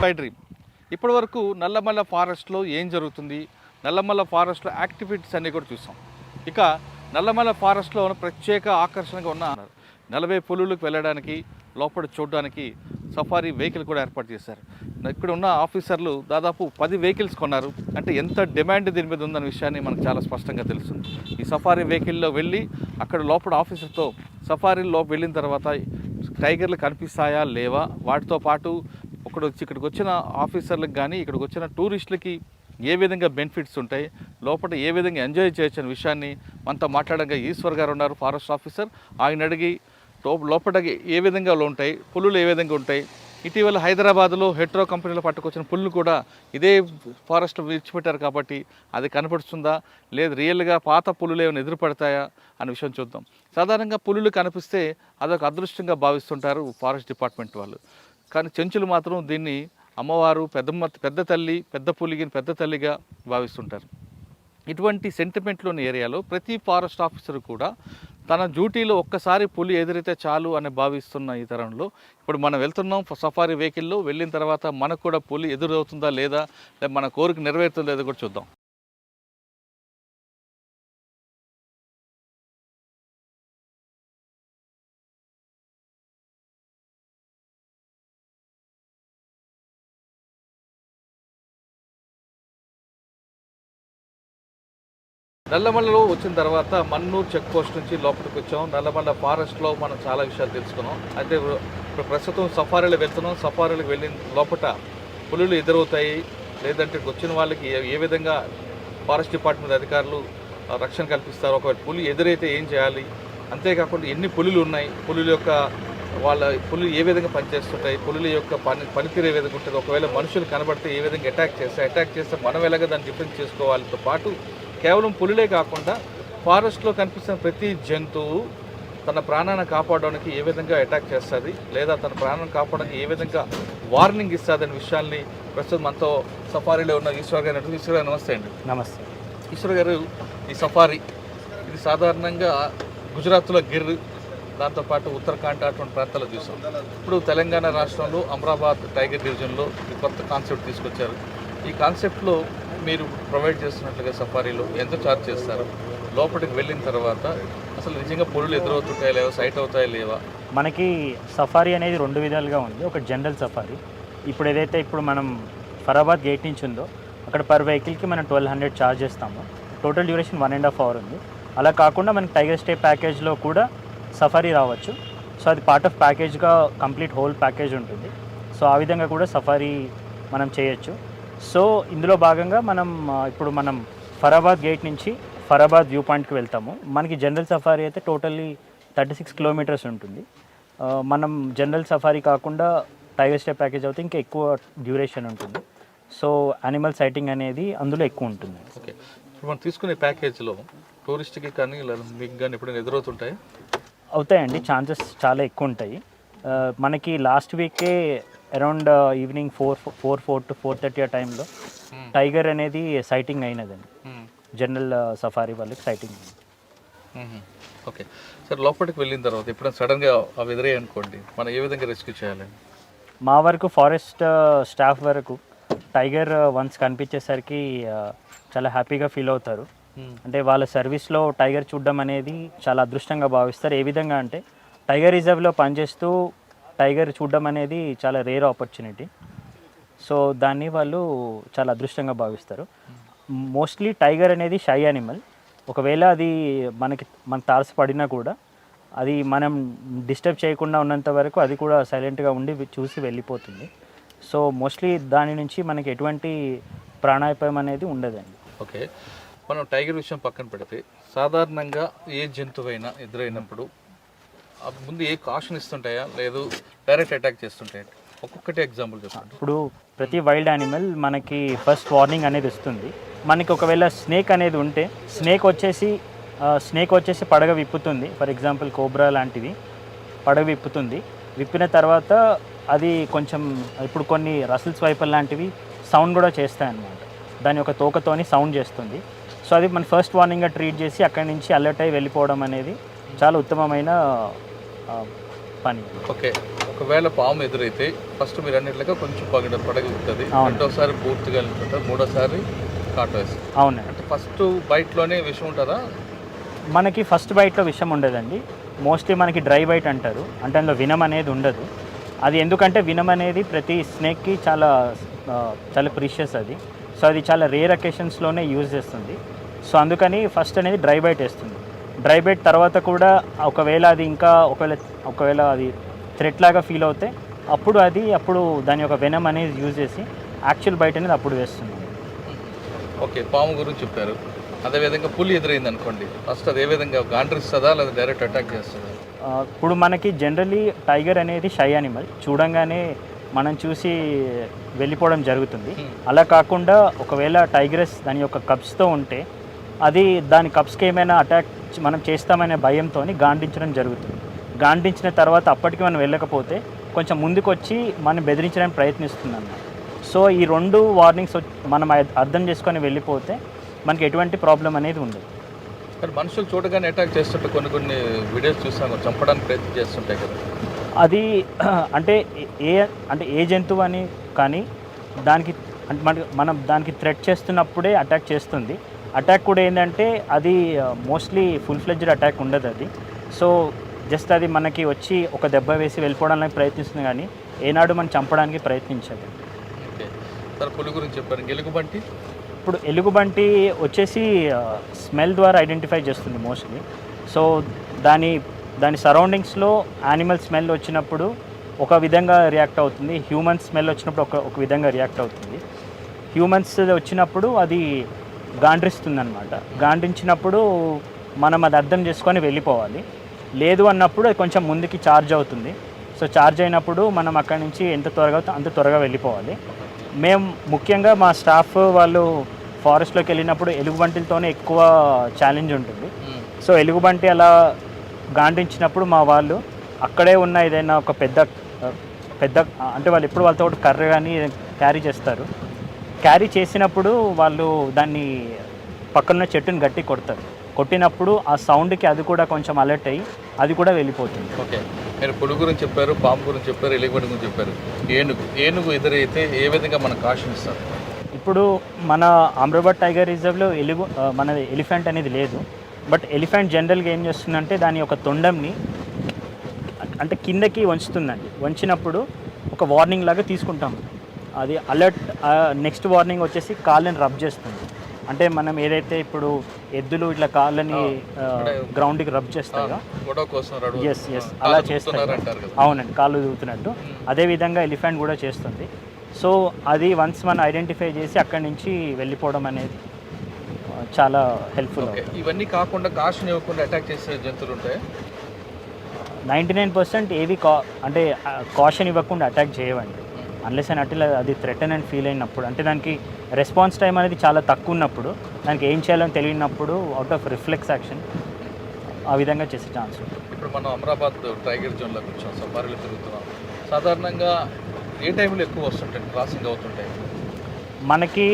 By dream. ఇప్పటి వరకు నల్లమల్ల ఫారెస్ట్లో ఏం జరుగుతుంది, నల్లమల్ల ఫారెస్ట్లో యాక్టివిటీస్ అన్నీ కూడా చూసాం. ఇక నల్లమల్ల ఫారెస్ట్లో ప్రత్యేక ఆకర్షణగా ఉన్న 40 పులులకు వెళ్ళడానికి, లోపల చూడడానికి సఫారీ వెహికల్ కూడా ఏర్పాటు చేశారు. ఇక్కడ ఉన్న ఆఫీసర్లు దాదాపు 10 వెహికల్స్ కొన్నారు. అంటే ఎంత డిమాండ్ దీని మీద ఉందన్న విషయాన్ని మనకు చాలా స్పష్టంగా తెలుస్తుంది. ఈ సఫారీ వెహికల్లో వెళ్ళి అక్కడ లోపల ఆఫీసర్తో సఫారీలో వెళ్ళిన తర్వాత టైగర్లు కనిపిస్తాయా లేవా, వాటితో పాటు ఇక్కడికి వచ్చిన ఆఫీసర్లకు కానీ ఇక్కడికి వచ్చిన టూరిస్టులకి ఏ విధంగా బెనిఫిట్స్ ఉంటాయి, లోపల ఏ విధంగా ఎంజాయ్ చేయొచ్చు అనే విషయాన్ని మనతో మాట్లాడగా ఈశ్వర్ గారు ఉన్నారు, ఫారెస్ట్ ఆఫీసర్. ఆయన అడిగి లోపల ఏ విధంగా ఉంటాయి, పులులు ఏ విధంగా ఉంటాయి, ఇటీవల హైదరాబాద్లో హెట్రో కంపెనీలో పట్టుకొచ్చిన పుల్లు కూడా ఇదే ఫారెస్ట్లో విడిచిపెట్టారు కాబట్టి అది కనపడుతుందా, లేదు రియల్గా పాత పులులు ఏమైనా ఎదురుపడతాయా అనే విషయం చూద్దాం. సాధారణంగా పులులు కనిపిస్తే అదొక అదృష్టంగా భావిస్తుంటారు ఫారెస్ట్ డిపార్ట్మెంట్ వాళ్ళు. కానీ చెంచులు మాత్రం దీన్ని అమ్మవారు, పెద్ద తల్లి, పెద్ద పులిగిని పెద్ద తల్లిగా భావిస్తుంటారు. ఇటువంటి సెంటిమెంట్లోని ఏరియాలో ప్రతి ఫారెస్ట్ ఆఫీసర్ కూడా తన డ్యూటీలో ఒక్కసారి పులి ఎదురైతే చాలు అని భావిస్తున్న ఈ తరంలో ఇప్పుడు మనం వెళ్తున్నాం సఫారీ వెహికల్లో. వెళ్ళిన తర్వాత మనకు కూడా పులి ఎదురవుతుందా లేదా, మన కోరిక నెరవేరుతుందా లేదో కూడా చూద్దాం. నల్లమల్లలో వచ్చిన తర్వాత మన్నూరు చెక్ పోస్ట్ నుంచి లోపలికి వచ్చాం. నల్లమల్ల ఫారెస్ట్లో మనం చాలా విషయాలు తెలుసుకున్నాం. అయితే ఇప్పుడు ప్రస్తుతం సఫారీలో వెళ్తున్నాం. సఫారీలకు వెళ్ళిన లోపల పులులు ఎదురవుతాయి, లేదంటే వచ్చిన వాళ్ళకి ఏ విధంగా ఫారెస్ట్ డిపార్ట్మెంట్ అధికారులు రక్షణ కల్పిస్తారు, ఒకవేళ పులి ఎదురైతే ఏం చేయాలి, అంతేకాకుండా ఎన్ని పులులు ఉన్నాయి, పులులు ఏ విధంగా పనిచేస్తుంటాయి, పులుల యొక్క పనితీరు ఏ విధంగా ఉంటుంది, ఒకవేళ మనుషులు కనబడితే ఏ విధంగా అటాక్ చేస్తే మనం ఎలాగ దాన్ని డిఫెన్స్ చేసుకోవాలితో పాటు కేవలం పులులే కాకుండా ఫారెస్ట్లో కనిపిస్తున్న ప్రతి జంతువు తన ప్రాణాన్ని కాపాడడానికి ఏ విధంగా అటాక్ చేస్తుంది, లేదా తన ప్రాణాన్ని కాపాడడానికి ఏ విధంగా వార్నింగ్ ఇస్తుంది అనే విషయాల్ని ప్రస్తుతం మనతో సఫారీలో ఉన్న ఈశ్వర్ గారు. ఈశ్వర్ గారు నమస్తే అండి. నమస్తే ఈశ్వర్ గారు, ఈ సఫారీ ఇది సాధారణంగా గుజరాత్లో గిర్, దాంతోపాటు ఉత్తరాఖండ్ అటువంటి ప్రాంతాల్లో చూసాం. ఇప్పుడు తెలంగాణ రాష్ట్రంలో అమరాబాద్ టైగర్ డివిజన్లో ఈ కొత్త కాన్సెప్ట్ తీసుకొచ్చారు. ఈ కాన్సెప్ట్లో మీరు ప్రొవైడ్ చేస్తున్నట్లుగా సఫారీలో ఎంత ఛార్జ్ చేస్తారు, లోపలికి వెళ్ళిన తర్వాత అసలు నిజంగా పులులు ఎదురవుతుంటాయా లేవా, సైట్ అవుతాయా లేవా? మనకి సఫారీ అనేది 2 విధాలుగా ఉంది. ఒక జనరల్ సఫారీ, ఇప్పుడు ఏదైతే ఇప్పుడు మనం ఫరాబాద్ గేట్ నుంచి ఉందో అక్కడ పర్ వెహికల్కి మనం 1200 ఛార్జ్ చేస్తాము. టోటల్ డ్యూరేషన్ 1.5 hour ఉంది. అలా కాకుండా మనకి టైగర్ స్టే ప్యాకేజ్లో కూడా సఫారీ రావచ్చు. సో అది పార్ట్ ఆఫ్ ప్యాకేజ్గా కంప్లీట్ హోల్ ప్యాకేజ్ ఉంటుంది. సో ఆ విధంగా కూడా సఫారీ మనం చేయొచ్చు. సో ఇందులో భాగంగా ఇప్పుడు మనం ఫరాబాద్ గేట్ నుంచి ఫరాబాద్ వ్యూ పాయింట్కి వెళ్తాము. మనకి జనరల్ సఫారీ అయితే టోటల్లీ 36 kilometers ఉంటుంది. మనం జనరల్ సఫారీ కాకుండా టైగర్ స్టే ప్యాకేజ్ అయితే ఇంకా ఎక్కువ డ్యూరేషన్ ఉంటుంది. సో యానిమల్ సైటింగ్ అనేది అందులో ఎక్కువ ఉంటుంది. ఓకే, ఇప్పుడు మనం తీసుకునే ప్యాకేజ్లో టూరిస్ట్కి కానీ మీకు కానీ ఎప్పుడైనా ఎదురవుతుంటాయి? అవుతాయండి, ఛాన్సెస్ చాలా ఎక్కువ ఉంటాయి. మనకి లాస్ట్ వీకే అరౌండ్ ఈవినింగ్ 4 to 4:30 ఆ టైంలో టైగర్ అనేది సైటింగ్ అయినదండి. జనరల్ సఫారీ వాళ్ళకి సైటింగ్. ఓకే సార్, లోపలికి వెళ్ళిన తర్వాత ఎప్పుడైనా సడన్గా అవి ఎదురే అనుకోండి, మనం ఏ విధంగా రెస్క్యూ చేయాలి? మా వరకు ఫారెస్ట్ స్టాఫ్ వరకు టైగర్ వన్స్ కనిపించేసరికి చాలా హ్యాపీగా ఫీల్ అవుతారు. అంటే వాళ్ళ సర్వీస్లో టైగర్ చూడడం అనేది చాలా అదృష్టంగా భావిస్తారు. ఏ విధంగా అంటే టైగర్ రిజర్వ్లో పనిచేస్తూ టైగర్ చూడడం అనేది చాలా రేర్ ఆపర్చునిటీ. సో దాన్ని వాళ్ళు చాలా అదృష్టంగా భావిస్తారు. మోస్ట్లీ టైగర్ అనేది షై యానిమల్. ఒకవేళ అది మనకు తారసపడినా కూడా అది మనం డిస్టర్బ్ చేయకుండా ఉన్నంత వరకు అది కూడా సైలెంట్గా ఉండి చూసి వెళ్ళిపోతుంది. సో మోస్ట్లీ దాని నుంచి మనకి ఎటువంటి ప్రాణాపాయం అనేది ఉండదండి. ఓకే, మనం టైగర్ విషయం పక్కన పెడితే సాధారణంగా ఏ జంతువైనా ఎదురైనప్పుడు ముందు ఏ కాషన్ ఇస్తుంటాయా, లేదు డైరెక్ట్ అటాక్ చేస్తుంటాయి? ఒక్కొక్కటి ఎగ్జాంపుల్ చెప్పండి. ఇప్పుడు ప్రతి వైల్డ్ యానిమల్ మనకి ఫస్ట్ వార్నింగ్ అనేది ఇస్తుంది. మనకి ఒకవేళ స్నేక్ అనేది ఉంటే స్నేక్ వచ్చేసి పడగ విప్పుతుంది. ఫర్ ఎగ్జాంపుల్ కోబ్రా లాంటిది పడగ విప్పిన తర్వాత అది కొంచెం ఇప్పుడు కొన్ని రసల్స్ వైపర్ లాంటివి సౌండ్ కూడా చేస్తాయి అన్నమాట. దాని ఒక తోకతోని సౌండ్ చేస్తుంది. సో అది మన ఫస్ట్ వార్నింగ్గా ట్రీట్ చేసి అక్కడి నుంచి అలర్ట్ అయ్యి వెళ్ళిపోవడం అనేది చాలా ఉత్తమమైన పని. ఓకే, ఒకవేళ పాము ఎదురైతే ఫస్ట్ మీరు అన్నిట్లుగా కొంచెం పడగలుగుతుంది, రెండోసారి పూర్తిగా వెళ్తుంటుంది, మూడోసారి కాటు వేస్తుంది. అవునండి. అంటే ఫస్ట్ బైట్లోనే విషం ఉంటుందా? మనకి ఫస్ట్ బైట్లో విషం ఉండదండి. మోస్ట్లీ మనకి డ్రై బైట్ అంటారు, అంటే అందులో వినం అనేది ఉండదు. అది ఎందుకంటే వినం అనేది ప్రతి స్నేక్కి చాలా చాలా ప్రీషియస్ అది. సో అది చాలా రేర్ అకేషన్స్లోనే యూజ్ చేస్తుంది. సో అందుకని ఫస్ట్ అనేది డ్రై బైట్ వేస్తుంది. డ్రై బైట్ తర్వాత కూడా ఒకవేళ అది ఇంకా ఒకవేళ అది థ్రెట్ లాగా ఫీల్ అవుతే అప్పుడు దాని యొక్క వెనం అనేది యూజ్ చేసి యాక్చువల్ బైట్ అనేది అప్పుడు వేస్తుంది. ఓకే, పాము గురించి చెప్పారు. అదేవిధంగా పులి ఎదురైంది అనుకోండి, ఫస్ట్ అదే విధంగా గాండ్రిస్తుందా లేదా డైరెక్ట్ అటాక్ చేస్తుందా? ఇప్పుడు మనకి జనరలీ టైగర్ అనేది షై యానిమల్, చూడంగానే మనం చూసి వెళ్ళిపోవడం జరుగుతుంది. అలా కాకుండా ఒకవేళ టైగరస్ దాని యొక్క కప్స్తో ఉంటే అది దాని కప్స్కి ఏమైనా అటాక్ మనం చేస్తామనే భయంతో గాండించడం జరుగుతుంది. గాండించిన తర్వాత అప్పటికి మనం వెళ్ళకపోతే కొంచెం ముందుకు వచ్చి మనం బెదిరించడానికి ప్రయత్నిస్తుంది అన్నమాట. సో ఈ 2 వార్నింగ్స్ మనం అర్థం చేసుకొని వెళ్ళిపోతే మనకి ఎటువంటి ప్రాబ్లం అనేది ఉండదు. కానీ మనుషులు చూడగానే అటాక్ చేస్తుంటే కొన్ని వీడియోస్ చూసాము, చంపడానికి ప్రయత్నం చేస్తుంటాయి కదా. అది అంటే ఏ జంతువు అని కానీ దానికి మనం దానికి థ్రెట్ చేస్తున్నప్పుడే అటాక్ చేస్తుంది. అటాక్ కూడా ఏంటంటే అది మోస్ట్లీ ఫుల్ ఫ్లెడ్జ్డ్ అటాక్ ఉండదు అది. సో జస్ట్ అది మనకి వచ్చి ఒక దెబ్బ వేసి వెళ్ళిపోవడానికి ప్రయత్నిస్తుంది, కానీ ఏనాడు మనం చంపడానికి ప్రయత్నించదు. ఓకే సార్, పులి గురించి చెప్పారు. ఎలుగుబంటి? ఇప్పుడు ఎలుగుబంటి వచ్చేసి స్మెల్ ద్వారా ఐడెంటిఫై చేస్తుంది మోస్ట్లీ. సో దాని సరౌండింగ్స్లో యానిమల్ స్మెల్ వచ్చినప్పుడు ఒక విధంగా రియాక్ట్ అవుతుంది, హ్యూమన్స్ స్మెల్ వచ్చినప్పుడు ఒక విధంగా రియాక్ట్ అవుతుంది. హ్యూమన్స్ వచ్చినప్పుడు అది గాండ్రిస్తుంది అనమాట. గాండ్రించినప్పుడు మనం అది అర్థం చేసుకొని వెళ్ళిపోవాలి. లేదు అన్నప్పుడు అది కొంచెం ముందుకి ఛార్జ్ అవుతుంది. సో ఛార్జ్ అయినప్పుడు మనం అక్కడి నుంచి ఎంత త్వరగా వెళ్ళిపోవాలి. మేము ముఖ్యంగా మా స్టాఫ్ వాళ్ళు ఫారెస్ట్లోకి వెళ్ళినప్పుడు ఎలుగుబంటిలతోనే ఎక్కువ ఛాలెంజ్ ఉంటుంది. సో ఎలుగుబంటి అలా గాండించినప్పుడు మా వాళ్ళు అక్కడే ఉన్న ఏదైనా ఒక పెద్ద అంటే వాళ్ళు ఎప్పుడు వాళ్ళతో కర్ర కానీ క్యారీ చేస్తారు. క్యారీ చేసినప్పుడు వాళ్ళు దాన్ని పక్కన చెట్టుని గట్టి కొట్టినప్పుడు ఆ సౌండ్కి అది కూడా కొంచెం అలర్ట్ అయ్యి అది కూడా వెళ్ళిపోతుంది. ఓకే, మీరు పులి గురించి చెప్పారు, పాము గురించి చెప్పారు, ఎలుగుబంటి గురించి చెప్పారు. ఏనుగు ఎదురైతే ఏ విధంగా మనం కాషన్ ఇస్తారు? ఇప్పుడు మన అమ్రాబాద్ టైగర్ రిజర్వ్లో మన ఎలిఫెంట్ అనేది లేదు. బట్ ఎలిఫెంట్ జనరల్గా ఏం చేస్తుందంటే దాని యొక్క తొండంని అంటే కిందకి వంచుతుందండి. వంచినప్పుడు ఒక వార్నింగ్ లాగా తీసుకుంటాం. అది అలర్ట్ నెక్స్ట్ వార్నింగ్ వచ్చేసి కాళ్ళని రబ్ చేస్తుంది. అంటే మనం ఏదైతే ఇప్పుడు ఎద్దులు ఇట్లా కాళ్ళని గ్రౌండ్కి రబ్ చేస్తాయో, ఎస్ అలా చేస్తాయి. అవునండి, కాళ్ళు దూకుతున్నట్టు అదేవిధంగా ఎలిఫెంట్ కూడా చేస్తుంది. సో అది వన్స్ మనం ఐడెంటిఫై చేసి అక్కడి నుంచి వెళ్ళిపోవడం అనేది చాలా హెల్ప్ఫుల్. ఇవన్నీ కాకుండా కాషన్ ఇవ్వకుండా అటాక్ చేసే జంతువులు ఉంటాయి. 99% ఏవి అంటే కాషన్ ఇవ్వకుండా అటాక్ చేయవండి. అన్లెస్ అండ్ అట్లా అది థ్రెటన్ అండ్ ఫీల్ అయినప్పుడు, అంటే దానికి రెస్పాన్స్ టైం అనేది చాలా తక్కువ ఉన్నప్పుడు, దానికి ఏం చేయాలని తెలియనప్పుడు అవుట్ ఆఫ్ రిఫ్లెక్స్ యాక్షన్ ఆ విధంగా చేసే ఛాన్స్ ఉంటుంది. ఇప్పుడు మనం అమరాబాద్ టైగర్ జోన్లోకి వచ్చాం, సఫారీలో తిరుగుతున్నాం. సాధారణంగా ఏ టైంలో ఎక్కువ వస్తుంటాయి, క్రాసింగ్ అవుతుంటాయి? మనకి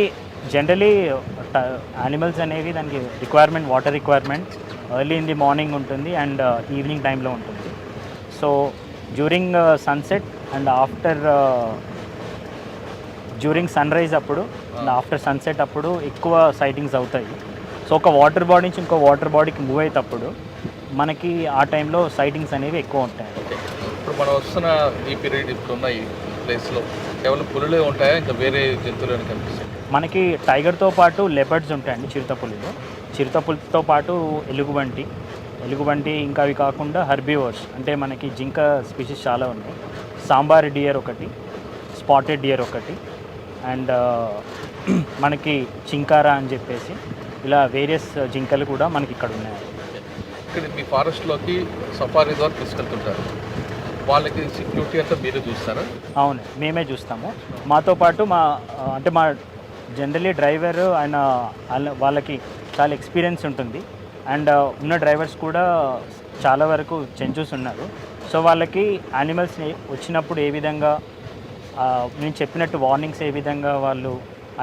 జనరలీ యానిమల్స్ అనేవి దానికి requirement, water requirement early in the morning ఉంటుంది అండ్ ఈవినింగ్ టైంలో ఉంటుంది. So during sunset and during sunrise అప్పుడు అండ్ ఆఫ్టర్ సన్సెట్ అప్పుడు ఎక్కువ సైటింగ్స్ అవుతాయి. సో ఒక వాటర్ బాడీ నుంచి ఇంకో వాటర్ బాడీకి మూవ్ అయ్యేటప్పుడు మనకి ఆ టైంలో సైటింగ్స్ అనేవి ఎక్కువ ఉంటాయి. ఇప్పుడు మనం వస్తున్న ఈ పీరియడ్ ఇప్పుడున్న ఈ ప్లేస్లో కేవలం పులులే ఉంటాయా, ఇంకా వేరే జంతువులు కనిపిస్తాయి? మనకి టైగర్తో పాటు లెపర్డ్స్ ఉంటాయండి, చిరుతపులితో పాటు ఎలుగుబంటి ఇంకా అవి కాకుండా హెర్బివోర్స్ అంటే మనకి జింక స్పీషీస్ చాలా ఉన్నాయి. సాంబార్ డియర్ ఒకటి, స్పాటెడ్ డియర్ ఒకటి, అండ్ మనకి చింకారా అని చెప్పేసి ఇలా వేరియస్ జింకలు కూడా మనకి ఇక్కడ ఉన్నాయి. ఇక్కడ మీ ఫారెస్ట్లోకి సఫారీ ద్వారా తీసుకెళ్తుంటారు, వాళ్ళకి సెక్యూరిటీ అంతా మీరే చూస్తారా? అవును, మేమే చూస్తాము. మాతో పాటు మా జనరలీ డ్రైవర్ వాళ్ళకి చాలా ఎక్స్పీరియన్స్ ఉంటుంది అండ్ ఉన్న డ్రైవర్స్ కూడా చాలా వరకు చెంచూస్ ఉన్నారు. సో వాళ్ళకి యానిమల్స్ వచ్చినప్పుడు ఏ విధంగా నేను చెప్పినట్టు వార్నింగ్స్ ఏ విధంగా వాళ్ళు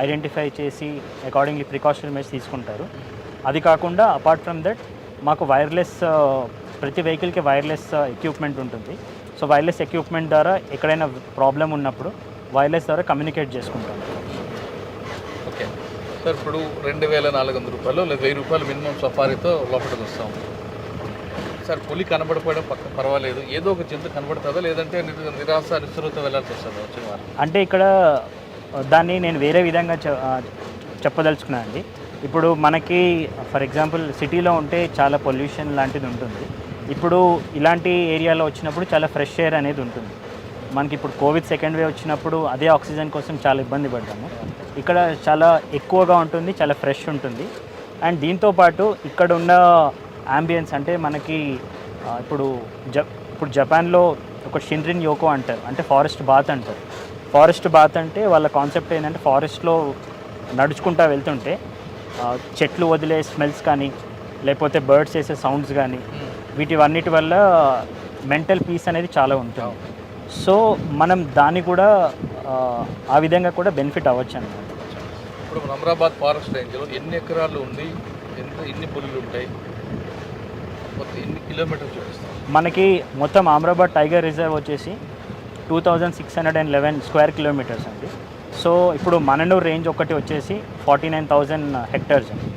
ఐడెంటిఫై చేసి అకార్డింగ్లీ ప్రికాషనరీ మెజర్స్ తీసుకుంటారు. అది కాకుండా అపార్ట్ ఫ్రమ్ దట్ మాకు ప్రతి వెహికల్కి వైర్లెస్ ఎక్విప్మెంట్ ఉంటుంది. సో వైర్లెస్ ఎక్విప్మెంట్ ద్వారా ఎక్కడైనా ప్రాబ్లం ఉన్నప్పుడు వైర్లెస్ ద్వారా కమ్యూనికేట్ చేసుకుంటాం. ఓకే సార్, ఇప్పుడు 2,400 రూపాయలు లేదా 1,000 రూపాయలు మినిమం సఫారీతో లోపలికి వస్తాం సార్. పులి కనబడిపోవడం పక్క పర్వాలేదు, ఏదో ఒక జంతు కనబడుతుందా లేదంటే నిరాశ నిస్సృత వెళ్ళాల్సి వస్తుందా వచ్చిన వారు? అంటే ఇక్కడ దాన్ని నేను వేరే విధంగా చెప్పదలుచుకున్నాను అండి. ఇప్పుడు మనకి ఫర్ ఎగ్జాంపుల్ సిటీలో ఉంటే చాలా పొల్యూషన్ లాంటిది ఉంటుంది. ఇప్పుడు ఇలాంటి ఏరియాలో వచ్చినప్పుడు చాలా ఫ్రెష్ ఎయిర్ అనేది ఉంటుంది. మనకి ఇప్పుడు కోవిడ్ సెకండ్ వేవ్ వచ్చినప్పుడు అదే ఆక్సిజన్ కోసం చాలా ఇబ్బంది పడ్డాము. ఇక్కడ చాలా ఎక్కువగా ఉంటుంది, చాలా ఫ్రెష్ ఉంటుంది. అండ్ దీంతోపాటు ఇక్కడ ఉన్న యాంబియన్స్ అంటే మనకి ఇప్పుడు జపాన్లో ఒక షిన్రిన్ యోకో అంటారు, అంటే ఫారెస్ట్ బాత్ అంటారు. ఫారెస్ట్ బాత్ అంటే వాళ్ళ కాన్సెప్ట్ ఏంటంటే ఫారెస్ట్లో నడుచుకుంటూ వెళ్తుంటే చెట్లు వదిలే స్మెల్స్ కానీ లేకపోతే బర్డ్స్ వేసే సౌండ్స్ కానీ వీటివన్నిటి వల్ల మెంటల్ పీస్ అనేది చాలా ఉంటుంది. సో మనం దాన్ని కూడా ఆ విధంగా కూడా బెనిఫిట్ అవ్వచ్చు అన్నమాట. ఇప్పుడు అమరాబాద్ ఫారెస్ట్ రేంజ్లో ఎన్ని ఎకరాలు ఉంది, ఎన్ని పులులు ఉంటాయి, మొత్తం ఎన్ని కిలోమీటర్లు చూపిస్తాం? మనకి మొత్తం అమరాబాద్ టైగర్ రిజర్వ్ వచ్చేసి 2611 స్క్వేర్ కిలోమీటర్స్ అండి. సో ఇప్పుడు మననూర్ రేంజ్ ఒకటి వచ్చేసి 49,000 హెక్టర్స్ అండి.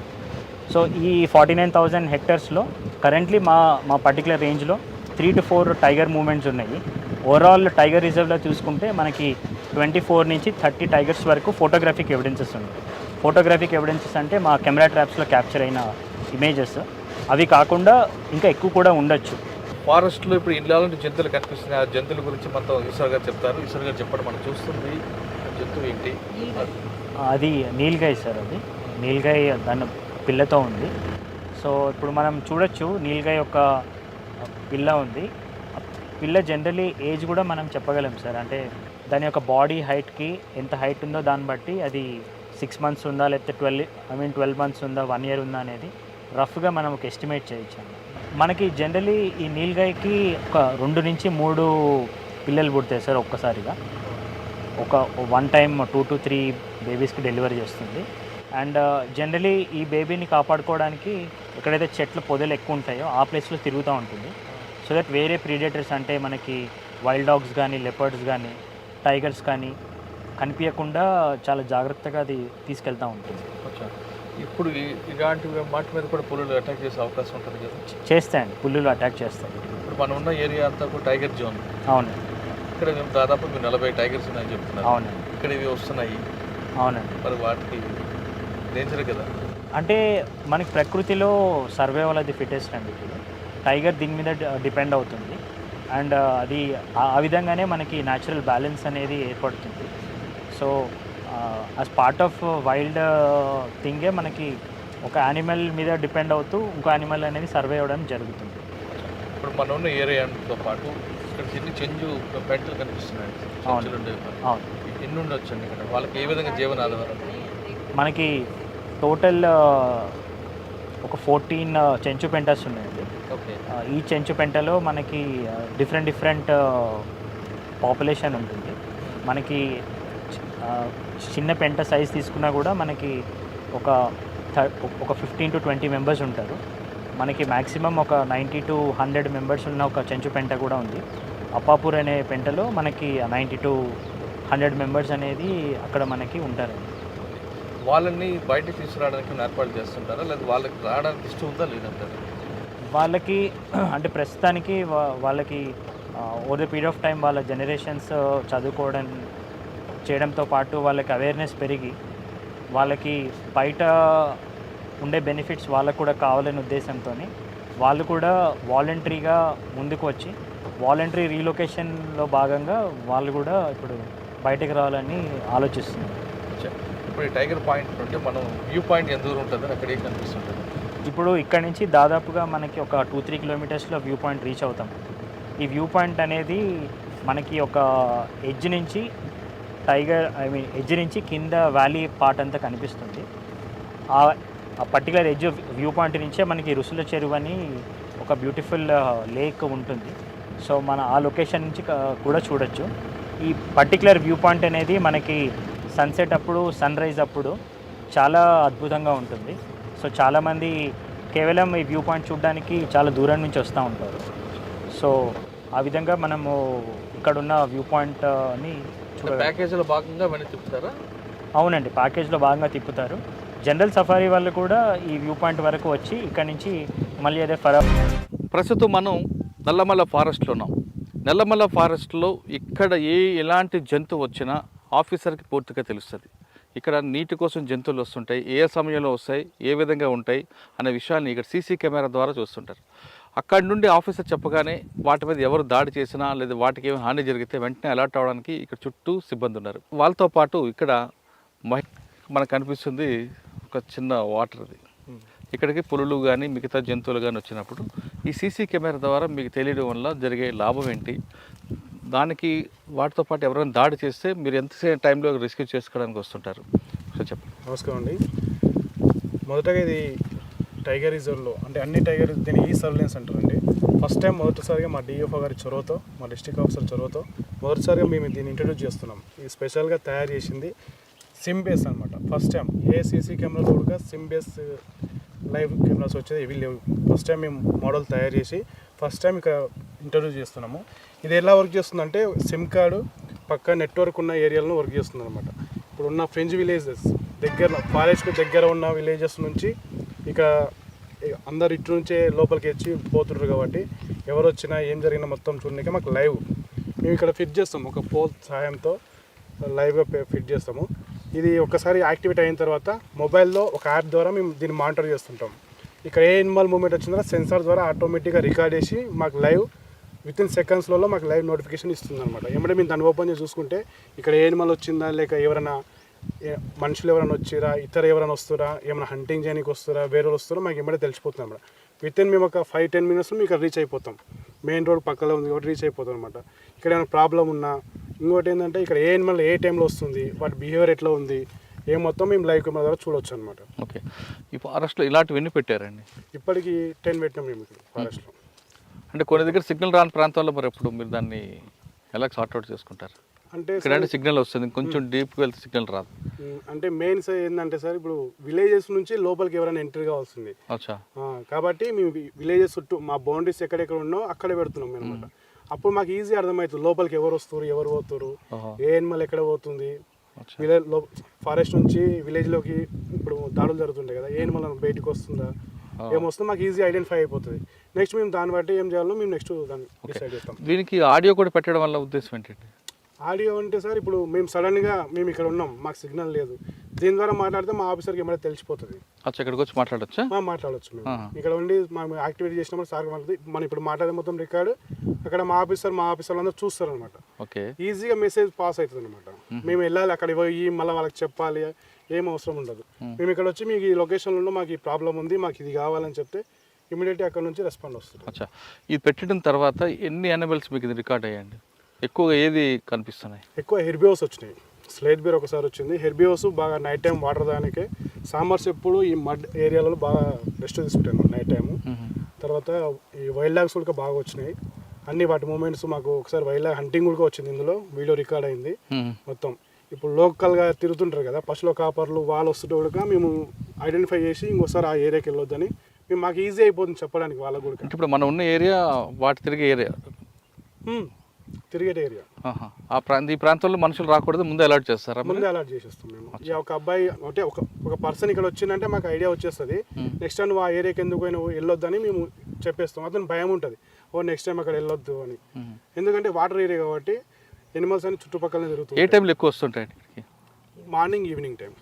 సో ఈ 49,000 హెక్టర్స్లో కరెంట్లీ మా పర్టికులర్ రేంజ్లో 3 to 4 టైగర్ మూమెంట్స్ ఉన్నాయి. ఓవరాల్ టైగర్ రిజర్వ్లో చూసుకుంటే మనకి 24 నుంచి 30 టైగర్స్ వరకు ఫోటోగ్రాఫిక్ ఎవిడెన్సెస్ ఉన్నాయి. ఫోటోగ్రాఫిక్ ఎవిడెన్సెస్ అంటే మా కెమెరా ట్రాప్స్లో క్యాప్చర్ అయిన ఇమేజెస్. అవి కాకుండా ఇంకా ఎక్కువ కూడా ఉండొచ్చు. ఫారెస్ట్లో ఇప్పుడు ఇలాంటి జంతువులు కనిపిస్తున్నాయి. ఆ జంతువుల గురించి మొత్తం ఈశ్వర్ గారు చెప్తారు. ఈశ్వర్ గారు చెప్పడం మనం చూస్తుంది. జంతువు ఏంటి? అది నీల్గాయ్ సార్. అది నీల్గాయ్ దాని పిల్లతో ఉంది. సో ఇప్పుడు మనం చూడొచ్చు నీల్గాయ్ యొక్క పిల్ల ఉంది. పిల్ల జనరలీ ఏజ్ కూడా మనం చెప్పగలం సార్. అంటే దాని యొక్క బాడీ హైట్కి ఎంత హైట్ ఉందో దాన్ని బట్టి అది 6 months ఉందా లేకపోతే 12 months ఉందా, 1 year ఉందా అనేది రఫ్గా మనం ఒక ఎస్టిమేట్ చేయొచ్చు. మనకి జనరలీ ఈ నీల్గాయకి ఒక 2 నుంచి 3 పిల్లలు పుడతాయి సార్ ఒక్కసారిగా. ఒక 1 time 2 to 3 బేబీస్కి డెలివరీ చేస్తుంది. అండ్ జనరలీ ఈ బేబీని కాపాడుకోవడానికి ఎక్కడైతే చెట్ల పొదలు ఎక్కువ ఉంటాయో ఆ ప్లేస్లో తిరుగుతూ ఉంటుంది. సో దట్ వేరే ప్రీడేటర్స్ అంటే మనకి వైల్డ్ డాగ్స్ కానీ, లెపర్డ్స్ కానీ, టైగర్స్ కానీ కనిపించకుండా చాలా జాగ్రత్తగా అది తీసుకెళ్తూ ఉంటుంది. ఇప్పుడు ఇలాంటి వాటి మీద కూడా పులులు అటాక్ చేసే అవకాశం ఉంటుంది కదా? చేస్తాయండి, పులులు అటాక్ చేస్తాయి. ఇప్పుడు మనం ఉన్న ఏరియా అంతా కూడా టైగర్ జోన్. అవునండి. ఇక్కడ మేము దాదాపు 40 టైగర్స్ ఉన్నాయని చెప్తున్నారు. అవునండి. ఇక్కడ ఇవి వస్తున్నాయి. అవునండి. మరి వాటికి డేంజర్ కదా? అంటే మనకి ప్రకృతిలో సర్వైవల్ అది ఫిటెస్ట్ అండి. ఇప్పుడు టైగర్ దీని మీద డిపెండ్ అవుతుంది. అండ్ అది ఆ విధంగానే మనకి న్యాచురల్ బ్యాలెన్స్ అనేది ఏర్పడుతుంది. So as part of wild థింగే మనకి ఒక యానిమల్ మీద డిపెండ్ అవుతూ ఇంకో యానిమల్ అనేది సర్వే అవ్వడం జరుగుతుంది. ఇప్పుడు మనం ఉన్న ఏరియాతో పాటు ఇక్కడ చిన్న చెంచు పెంటలు కనిపిస్తున్నాయి. అవును. ఎన్ని ఉండొచ్చండి ఇక్కడ? వాళ్ళకి ఏ విధంగా జీవనాధారం? మనకి టోటల్ ఒక 14 చెంచు పెంటస్ ఉన్నాయండి. ఓకే. ఈ చెంచు పెంటలో మనకి డిఫరెంట్ పాపులేషన్ ఉంటుంది. మనకి చిన్న పెంట సైజ్ తీసుకున్నా కూడా మనకి ఒక 15 to 20 మెంబర్స్ ఉంటారు. మనకి మ్యాక్సిమం ఒక 90 to 100 మెంబర్స్ ఉన్న ఒక చెంచు పెంట కూడా ఉంది. అప్పాపూర్ అనే పెంటలో మనకి 90 to 100 మెంబర్స్ అనేది అక్కడ మనకి ఉంటారు. వాళ్ళని బయటకు తీసుకురావడానికి ఏర్పాటు చేస్తుంటారా, లేదా వాళ్ళకి రావడానికి ఇష్టం ఉందా లేదంటారు? వాళ్ళకి అంటే ప్రస్తుతానికి వాళ్ళకి over the period of time వాళ్ళ జనరేషన్స్ చదువుకోవడం చేయడంతో పాటు వాళ్ళకి అవేర్నెస్ పెరిగి వాళ్ళకి బయట ఉండే బెనిఫిట్స్ వాళ్ళకు కూడా కావాలనే ఉద్దేశంతో వాళ్ళు కూడా వాలంటరీగా ముందుకు వచ్చి వాలంటరీ రీలొకేషన్లో భాగంగా వాళ్ళు కూడా ఇప్పుడు బయటకు రావాలని ఆలోచిస్తున్నారు. ఇప్పుడు ఈ టైగర్ పాయింట్ నుండి మనం వ్యూ పాయింట్ ఎంత దూరం ఉంటుందని అక్కడ ఏం కనిపిస్తుంటుంది? ఇప్పుడు ఇక్కడ నుంచి దాదాపుగా మనకి ఒక 2-3 kilometers వ్యూ పాయింట్ రీచ్ అవుతాం. ఈ వ్యూ పాయింట్ అనేది మనకి ఒక ఎడ్జ్ నుంచి ఎడ్జ్ నుంచి కింద వ్యాలీ పార్ట్ అంతా కనిపిస్తుంది. ఆ పర్టికులర్ ఎడ్జ్ వ్యూ పాయింట్ నుంచే మనకి రుసుల చెరువు అని ఒక బ్యూటిఫుల్ లేక్ ఉంటుంది. సో మన ఆ లొకేషన్ నుంచి కూడా చూడొచ్చు. ఈ పర్టికులర్ వ్యూ పాయింట్ అనేది మనకి సన్సెట్ అప్పుడు, సన్ రైజ్ అప్పుడు చాలా అద్భుతంగా ఉంటుంది. సో చాలామంది కేవలం ఈ వ్యూ పాయింట్ చూడడానికి చాలా దూరం నుంచి వస్తూ ఉంటారు. సో ఆ విధంగా మనము ఇక్కడ ఉన్న వ్యూ పాయింట్ని చూడగలం. ప్యాకేజీలో భాగంగా వెనక్కి తిప్పుతారా? అవునండి, ప్యాకేజ్లో భాగంగా తిప్పుతారు. జనరల్ సఫారీ వాళ్ళు కూడా ఈ వ్యూ పాయింట్ వరకు వచ్చి ఇక్కడ నుంచి మళ్ళీ అదే ప్రస్తుతం మనం నల్లమల్ల ఫారెస్ట్లో ఉన్నాం. నల్లమల్ల ఫారెస్ట్లో ఇక్కడ ఎలాంటి జంతువు వచ్చినా ఆఫీసర్కి పూర్తిగా తెలుస్తుంది. ఇక్కడ నీటి కోసం జంతువులు వస్తుంటాయి, ఏ సమయంలో వస్తాయి, ఏ విధంగా ఉంటాయి అనే విషయాన్ని ఇక్కడ సీసీ కెమెరా ద్వారా చూస్తుంటారు. అక్కడి నుండి ఆఫీసర్ చెప్పగానే వాటి మీద ఎవరు దాడి చేసినా లేదా వాటికి ఏమైనా హాని జరిగితే వెంటనే అలర్ట్ అవ్వడానికి ఇక్కడ చుట్టూ సిబ్బంది ఉన్నారు. వాళ్ళతో పాటు ఇక్కడ మనకు కనిపిస్తుంది ఒక చిన్న వాటర్. అది ఇక్కడికి పులులు కానీ మిగతా జంతువులు కానీ వచ్చినప్పుడు ఈ సీసీ కెమెరా ద్వారా మీకు తెలియడం వల్ల జరిగే లాభం ఏంటి, దానికి వాటితో పాటు ఎవరైనా దాడి చేస్తే మీరు ఎంతసేపు టైంలో రెస్క్యూ చేసుకోవడానికి వస్తుంటారు సో చెప్పండి. నమస్కారం అండి. మొదటగా ఇది టైగర్ రిజర్వ్లో అంటే అన్ని టైగర్ దీన్ని ఈ సర్వేలెన్స్ అంటారండి. ఫస్ట్ టైం మొదటిసారిగా మా డిఎఫ్ఓ గారి చొరవతో, మా డిస్ట్రిక్ట్ ఆఫీసర్ చొరవతో మొదటిసారిగా మేము దీన్ని ఇంట్రడ్యూస్ చేస్తున్నాం. ఇది స్పెషల్గా తయారు చేసింది సిమ్ బేస్ అనమాట. ఫస్ట్ టైం ఏ సీసీ కెమెరాలో కూడా సిమ్ బేస్ లైవ్ కెమెరాస్ వచ్చేది ఇవి లేవు. ఫస్ట్ టైం మేము మోడల్ తయారు చేసి ఫస్ట్ టైం ఇక్కడ ఇంట్రడ్యూస్ చేస్తున్నాము. ఇది ఎలా వర్క్ చేస్తుందంటే సిమ్ కార్డు పక్క నెట్వర్క్ ఉన్న ఏరియాలను వర్క్ చేస్తుంది అనమాట. ఇప్పుడు ఉన్న ఫ్రింజ్ విలేజెస్ దగ్గర ఫారెస్ట్కి దగ్గర ఉన్న విలేజెస్ నుంచి ఇక అందరు ఇటు నుంచే లోపలికి వచ్చి పోతుంటారు కాబట్టి ఎవరు వచ్చినా ఏం జరిగినా మొత్తం చూడడానికి మాకు లైవ్ మేము ఇక్కడ ఫిట్ చేస్తాము. ఒక పోల్ సహాయంతో లైవ్గా ఫిట్ చేస్తాము. ఇది ఒకసారి యాక్టివేట్ అయిన తర్వాత మొబైల్లో ఒక యాప్ ద్వారా మేము దీన్ని మానిటర్ చేస్తుంటాం. ఇక్కడ ఏ ఎనిమల్ మూమెంట్ వచ్చిందో సెన్సార్ ద్వారా ఆటోమేటిక్గా రికార్డ్ చేసి మాకు లైవ్ వితిన్ సెకండ్స్లలో మాకు లైవ్ నోటిఫికేషన్ ఇస్తుంది అనమాట. ఏమంటే మేము దాన్ని ఓపెన్ చేసి చూసుకుంటే ఇక్కడ ఏ ఎనిమల్ వచ్చిందా, లేక ఎవరైనా మనుషులు ఎవరైనా వచ్చిరా, ఇతర ఎవరైనా వస్తారా, ఏమైనా హంటింగ్ చేయడానికి వస్తారా, వేరే వస్తారో మాకు ఏమంటే తెలిసిపోతుంది అనమాట. వితిన్ మేము ఒక 5-10 మినిట్స్లో మీకు రీచ్ అయిపోతాం. మెయిన్ రోడ్ పక్కలో ఉంది కాబట్టి రీచ్ అయిపోతాం అనమాట. ఇక్కడ ఏమైనా ప్రాబ్లం ఉన్నా, ఇంకోటి ఏంటంటే ఇక్కడ ఏ ఎనిమల్ ఏ టైంలో వస్తుంది, వాటి బిహేవియర్ ఎట్లా ఉంది, ఏ మొత్తం మేము లైవ్ కెమెరా ద్వారా చూడవచ్చు అనమాట. ఓకే, ఈ ఫారెస్ట్లో ఇలాంటివన్నీ పెట్టారండి? ఇప్పటికి 10 పెట్టినాం మేము ఇక్కడ ఫారెస్ట్లో. అంటే కొన్ని దగ్గర సిగ్నల్ రాని ప్రాంతాల్లో మరి ఎప్పుడు మీరు దాన్ని ఎలా సార్ట్అవుట్ చేసుకుంటారు? అంటే ఇక్కడ సిగ్నల్ వస్తుంది, కొంచెం డీప్కి వెళ్తే సిగ్నల్ రాదు. అంటే మెయిన్ ఏంటంటే సార్ ఇప్పుడు విలేజెస్ నుంచి లోపలికి ఎవరైనా ఎంట్రీ కావాల్సింది. కాబట్టి మేము విలేజెస్ చుట్టూ మా బౌండరీస్ ఎక్కడెక్కడ ఉన్నో అక్కడే పెడుతున్నాం అనమాట. అప్పుడు మాకు ఈజీ అర్థమవుతుంది లోపలికి ఎవరు వస్తారు, ఎవరు పోతారు, ఏ ఎనిమల్ ఎక్కడ పోతుంది. విలేజ్ ఫారెస్ట్ నుంచి విలేజ్లోకి ఇప్పుడు దాడులు జరుగుతుంటాయి కదా, ఏ ఎనిమల్ బయటకు వస్తుందా, ఏమొస్తుందో మాకు ఈజీ ఐడెంటిఫై అయిపోతుంది. నెక్స్ట్ మేము దాన్ని బట్టి ఏం చేయాలో మేము నెక్స్ట్ దాన్ని డిసైడ్ చేస్తాం. దీనికి ఆడియో కూడా పెట్టడం వల్ల ఉద్దేశం ఏంటంటే? ఆడియో అంటే సార్ ఇప్పుడు మేము సడన్గా మేము ఇక్కడ ఉన్నాం, మాకు సిగ్నల్ లేదు, దీని ద్వారా మాట్లాడితే మా ఆఫీసర్కి ఏమైనా తెలిసిపోతుంది. ఇక్కడికి వచ్చి మాట్లాడొచ్చా? మాట్లాడవచ్చు. మేము ఇక్కడ ఉండి మనం యాక్టివేట్ చేసినప్పుడు సార్ మనం ఇప్పుడు మాట్లాడే మొత్తం రికార్డు అక్కడ మా ఆఫీసర్లు అందరూ చూస్తారు అనమాట. ఓకే, ఈజీగా మెసేజ్ పాస్ అవుతుంది అనమాట. మేము వెళ్ళాలి అక్కడ పోయి మళ్ళీ వాళ్ళకి చెప్పాలి, ఏం అవసరం ఉండదు. మేము ఇక్కడ వచ్చి మీకు ఈ లొకేషన్లో మాకు ఈ ప్రాబ్లం ఉంది, మాకు ఇది కావాలని చెప్తే ఇమీడియట్గా అక్కడ నుంచి రెస్పాండ్ వస్తుంది. ఇది పెట్టిన తర్వాత ఎన్ని యానిమల్స్ మీకు ఇది రికార్డ్ అయ్యండి? ఎక్కువగా ఏది కనిపిస్తున్నాయి? ఎక్కువ హెర్బియోస్ వచ్చినాయి. స్లేట్ బీర్ ఒకసారి వచ్చింది. హెర్బియోస్ బాగా నైట్ టైం వాటర్ దానికే సామర్స్ ఎప్పుడు ఈ మడ్ ఏరియాలలో బాగా రెస్ట్ తీసుకుంటాను నైట్ టైము. తర్వాత ఈ వైల్డ్ డాగ్స్ కూడా బాగా వచ్చినాయి. అన్ని వాటి మూమెంట్స్ మాకు ఒకసారి వైల్డ్ డాగ్ హంటింగ్ కూడా వచ్చింది, ఇందులో వీడియో రికార్డ్ అయింది మొత్తం. ఇప్పుడు లోకల్గా తిరుగుతుంటారు కదా పశువుల కాపర్లు, వాళ్ళు వస్తుంటే కూడా మేము ఐడెంటిఫై చేసి ఇంకోసారి ఆ ఏరియాకి వెళ్ళొద్దని మేము మాకు ఈజీ అయిపోతుంది చెప్పడానికి వాళ్ళకు కూడా. ఇప్పుడు మనం ఉన్న ఏరియా వాటి తిరిగే ఏరియా, తిరిగే ఏరియా. ఈ ప్రాంతంలో మనుషులు రాకూడదు ముందే అలర్ట్ చేస్తారా? ముందే అలర్ట్ చేసేస్తాం మేము. ఒక అబ్బాయి అంటే ఒక పర్సన్ ఇక్కడ వచ్చిందంటే మాకు ఐడియా వచ్చేస్తుంది. నెక్స్ట్ టైం ఆ ఏరియాకి ఎందుకు పోయినా వెళ్ళొద్దని మేము చెప్పేస్తాం. అతను భయం ఉంటుంది, నెక్స్ట్ టైం అక్కడ వెళ్ళొద్దు అని. ఎందుకంటే వాటర్ ఏరియా కాబట్టి ఎనిమల్స్ అని చుట్టుపక్కల జరుగుతుంది. ఏ టైంలో ఎక్కువ వస్తుంటాయి? Morning, evening time.